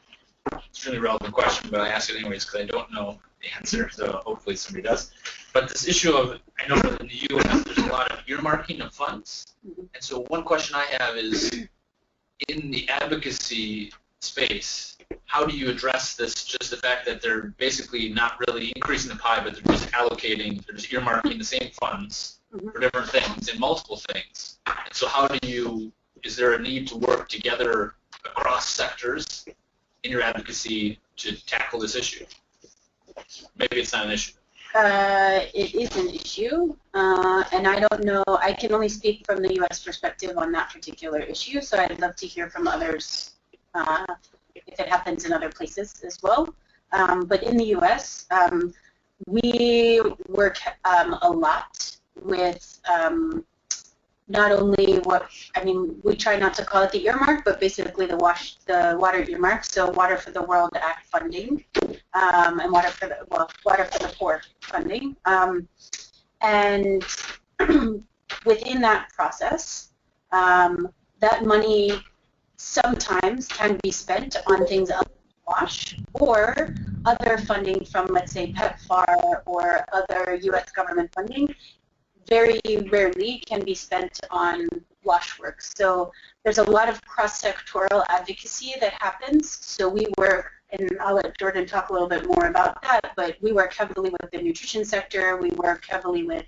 S12: extremely relevant question, but I ask it anyways because I don't know the answer, so hopefully somebody does. But this issue of, I know that in the U.S. there's a lot of earmarking of funds, and so one question I have is, in the advocacy space, how do you address this, just the fact that they're basically not really increasing the pie, but they're just allocating, they're just earmarking the same funds for different things and multiple things. And so how do you, is there a need to work together across sectors in your advocacy to tackle this issue? Maybe it's not an issue.
S9: It is an issue, and I don't know, I can only speak from the U.S. perspective on that particular issue, so I'd love to hear from others if it happens in other places as well. But in the U.S., we work a lot with not only what, I mean, we try not to call it the earmark, but basically the water earmark, so Water for the World Act funding, and Water for the Poor funding. And within that process, that money sometimes can be spent on things other than WASH, or other funding from, let's say, PEPFAR or other U.S. government funding very rarely can be spent on wash work. So there's a lot of cross-sectoral advocacy that happens. So we work, and I'll let Jordan talk a little bit more about that, but we work heavily with the nutrition sector. We work heavily with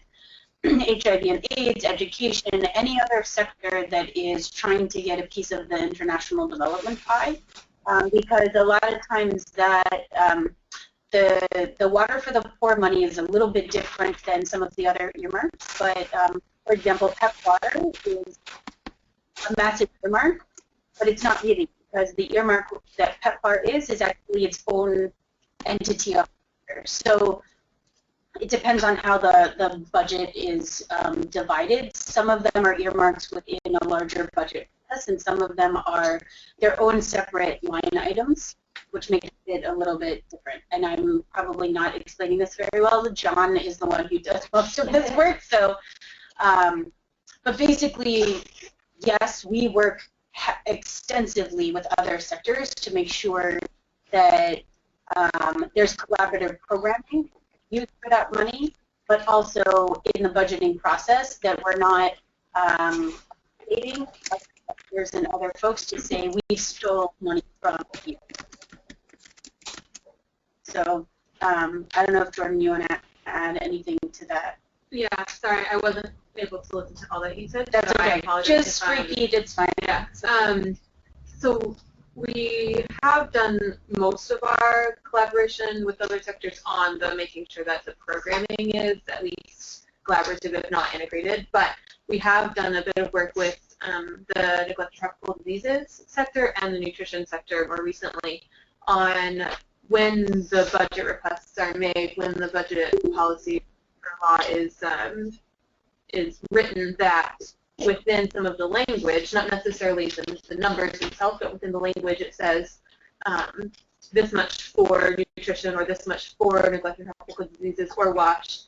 S9: HIV and AIDS, education, any other sector that is trying to get a piece of the international development pie. Because a lot of times that the water for the poor money is a little bit different than some of the other earmarks. But for example, PEP water is a massive earmark, but it's not really, because the earmark that PEPFAR is actually its own entity of water. So it depends on how the budget is divided. Some of them are earmarked within a larger budget, and some of them are their own separate line items, which makes it a little bit different. And I'm probably not explaining this very well. John is the one who does most of this work. So, but basically, yes, we work extensively with other sectors to make sure that there's collaborative programming used for that money, but also in the budgeting process that we're not waiting like sectors and other folks to say we stole money from you. So I don't know if Jordan, you want to add anything to that?
S10: Yeah, sorry, I wasn't able to listen to all that you said.
S9: That's
S10: so
S9: okay.
S10: I apologize.
S9: Just repeat, it's fine.
S10: Yeah. So we have done most of our collaboration with other sectors on the making sure that the programming is at least collaborative, if not integrated. But we have done a bit of work with the neglect and tropical diseases sector and the nutrition sector more recently on when the budget requests are made, when the budget policy or law is written, that within some of the language, not necessarily the numbers themselves, but within the language it says this much for nutrition or this much for neglect and tropical diseases or WASH,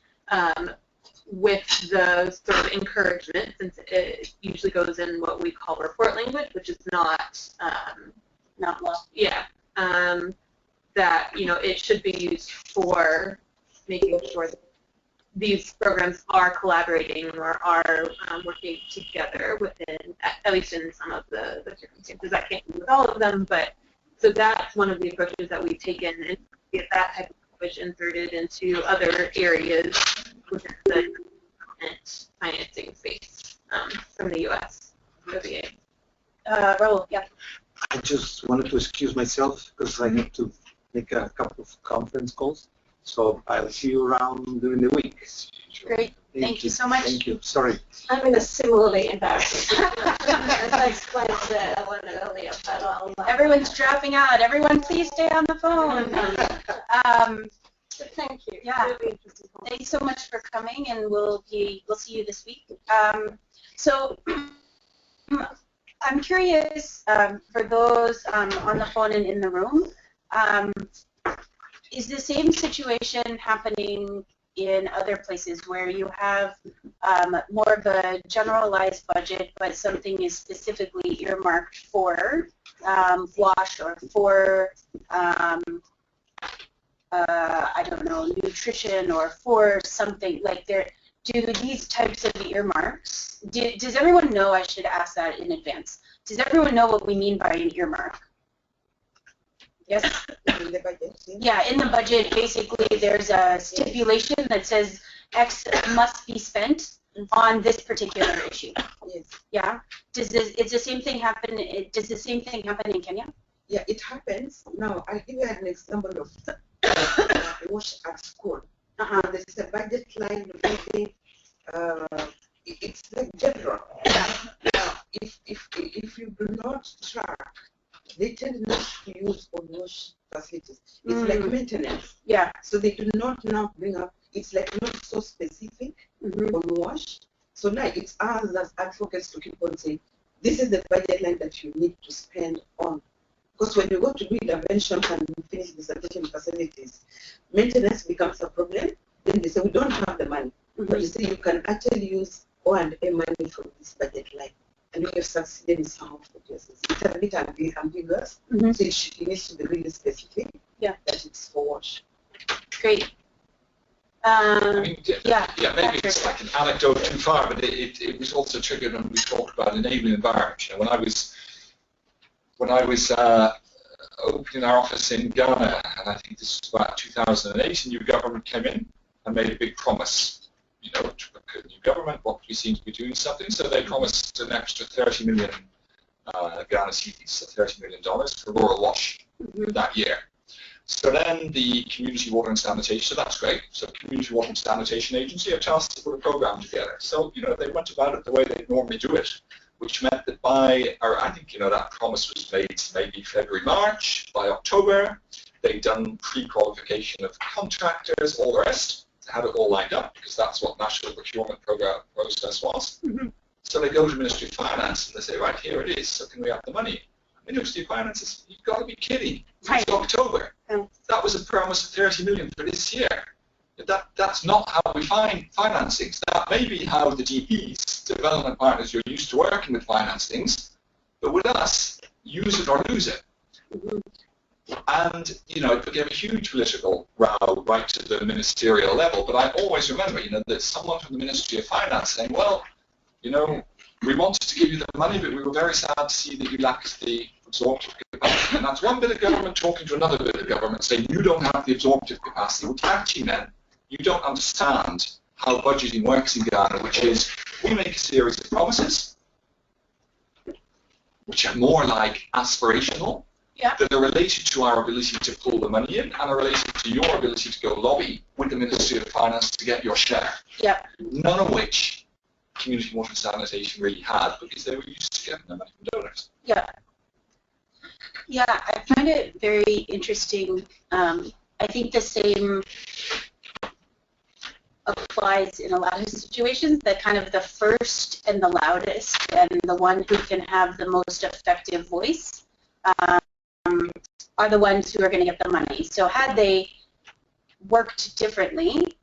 S10: with the sort of encouragement, since it usually goes in what we call report language, which is not law. Yeah. That it should be used for making sure that these programs are collaborating or are working together within, at least in some of the circumstances. I can't do with all of them, but so that's one of the approaches that we've taken, and get that type of language inserted into other areas within the financing space from the U.S.
S9: Raul, yeah.
S1: I just wanted to excuse myself because I have to make a couple of conference calls. So I'll see you around during the week.
S9: Great. Thank you so much.
S1: Thank you. Sorry.
S2: I'm in a similarly embarrassing as I explained that I wanted earlier, but
S9: Everyone's dropping out. Everyone, please stay on the phone.
S2: Thank you.
S9: Yeah.
S2: Really interesting.
S9: Thanks so much for coming, and we'll see you this week. So I'm curious, for those on the phone and in the room, is the same situation happening in other places where you have more of a generalized budget, but something is specifically earmarked for WASH or for I don't know, nutrition or for something like there? Do these types of earmarks? Does everyone know? I should ask that in advance. Does everyone know what we mean by an earmark? Yes?
S6: In the budget,
S9: yeah, in the budget, basically, there's a stipulation that says X must be spent on this particular issue.
S6: Yes.
S9: Yeah. Does the same thing happen in Kenya?
S6: Yeah, it happens. Now, I'll give you an example of WASH at school. There's a budget line within, it's like general. Now, if you do not track, they tend not to use on WASH facilities. It's like maintenance.
S9: Yeah.
S6: So they do not now bring up, it's like not so specific on WASH. So now it's us as advocates to keep on saying, this is the budget line that you need to spend on. Because when you go to do intervention and finish the sanitation facilities, maintenance becomes a problem. Then they say, we don't have the money. But you see, you can actually use O&M money from this budget line. And we have succeeded in some of the cases. It's a bit ambiguous, so it needs to be really specific that it's for WASH.
S9: Great.
S4: I mean,
S9: Yeah.
S4: Maybe it's like an anecdote too far, but it was also triggered when we talked about enabling environment. You know, when I was opening our office in Ghana, and I think this was about 2008, a new government came in and made a big promise. You know, to a new government, what we seem to be doing something, so they promised an extra 30 million Ghana cedis, so $30 million for rural wash that year. So then the Community Water and Sanitation, so that's great. So Community Water and Sanitation Agency are tasked to put a program together. So, you know, they went about it the way they normally do it, which meant that I think, you know, that promise was made maybe February, March. By October, they'd done pre-qualification of contractors, all the rest, had it all lined up, because that's what national procurement program process was. So they go to the Ministry of Finance and they say, right, here it is, so can we have the money? Ministry of Finance says, you've got to be kidding. It's October. That was a promise of 30 million for this year. That's not how we find financings. That may be how the DPs, development partners, you're used to working with financings, but with us, use it or lose it. And, you know, it became a huge political row right to the ministerial level, but I always remember, you know, that someone from the Ministry of Finance saying, well, you know, we wanted to give you the money, but we were very sad to see that you lacked the absorptive capacity. And that's one bit of government talking to another bit of government saying, you don't have the absorptive capacity, which actually meant you don't understand how budgeting works in Ghana, which is we make a series of promises, which are more like aspirational, that are related to our ability to pull the money in and are related to your ability to go lobby with the Ministry of Finance to get your share. None of which Community Water and Sanitation really had, because they were used to getting the money from donors.
S9: Yeah, I find it very interesting. I think the same applies in a lot of situations, that kind of the first and the loudest and the one who can have the most effective voice are the ones who are going to get the money. So had they worked differently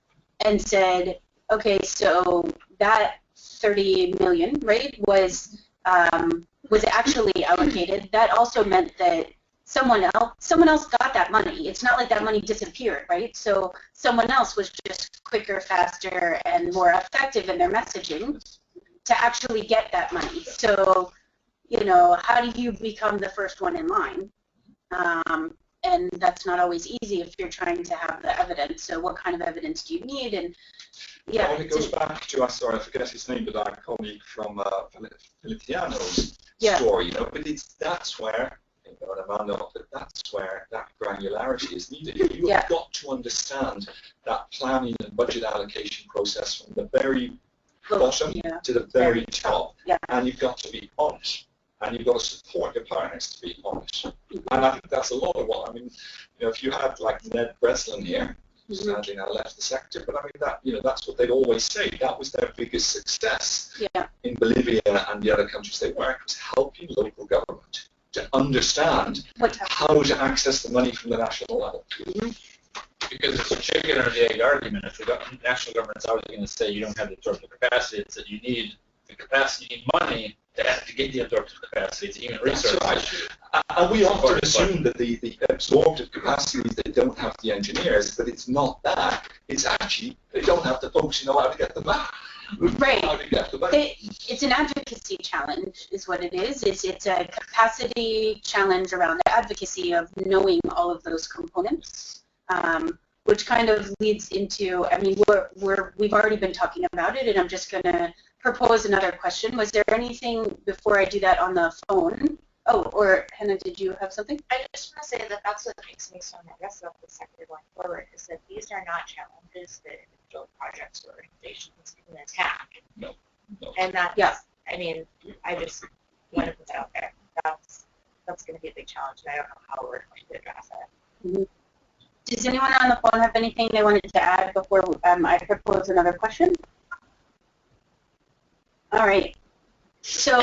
S9: and said, okay, so that 30 million, right, was actually allocated, that also meant that someone else got that money. It's not like that money disappeared, right? So someone else was just quicker, faster, and more effective in their messaging to actually get that money. So, you know, how do you become the first one in line? And that's not always easy if you're trying to have the evidence. So what kind of evidence do you need? And yeah,
S4: well, it goes back to us, or I forget his name, but our colleague from Feliciano's story, you know, but that's where, you know, Amanda, that's where that granularity is needed. You've got to understand that planning and budget allocation process from the very bottom to the very top, and you've got to be honest. And you've got to support your partners to be honest. And I think that's a lot of what, I mean, you know, if you had like Ned Breslin here, sadly now left the sector, but I mean, that, you know, that's what they'd always say. That was their biggest success in Bolivia and the other countries they worked, was helping local government to understand how to access the money from the national level.
S12: Because it's a chicken or the egg argument. If the national government's always going to say you don't have the absorptive capacity, it's that you need the capacity, you need money to get the absorptive capacity, it's human resources.
S4: Right. And we often assume that the absorptive capacity is they don't have the engineers, but it's not that. It's actually they don't have the folks who know how to get the money.
S9: Right.
S4: How to get the money.
S9: It's an advocacy challenge, is what it is. It's a capacity challenge around advocacy of knowing all of those components. Which kind of leads into, I mean, we've already been talking about it, and I'm just going to propose another question. Was there anything before I do that on the phone? Oh, or Hannah, did you have something?
S11: I just want to say that that's what makes me so nervous about the sector going forward, is that these are not challenges that individual projects or organizations can attack.
S4: No.
S11: And that's, I mean, I just want to put that out there. That's going to be a big challenge, and I don't know how we're going to address it.
S9: Does anyone on the phone have anything they wanted to add before I propose another question? All right. So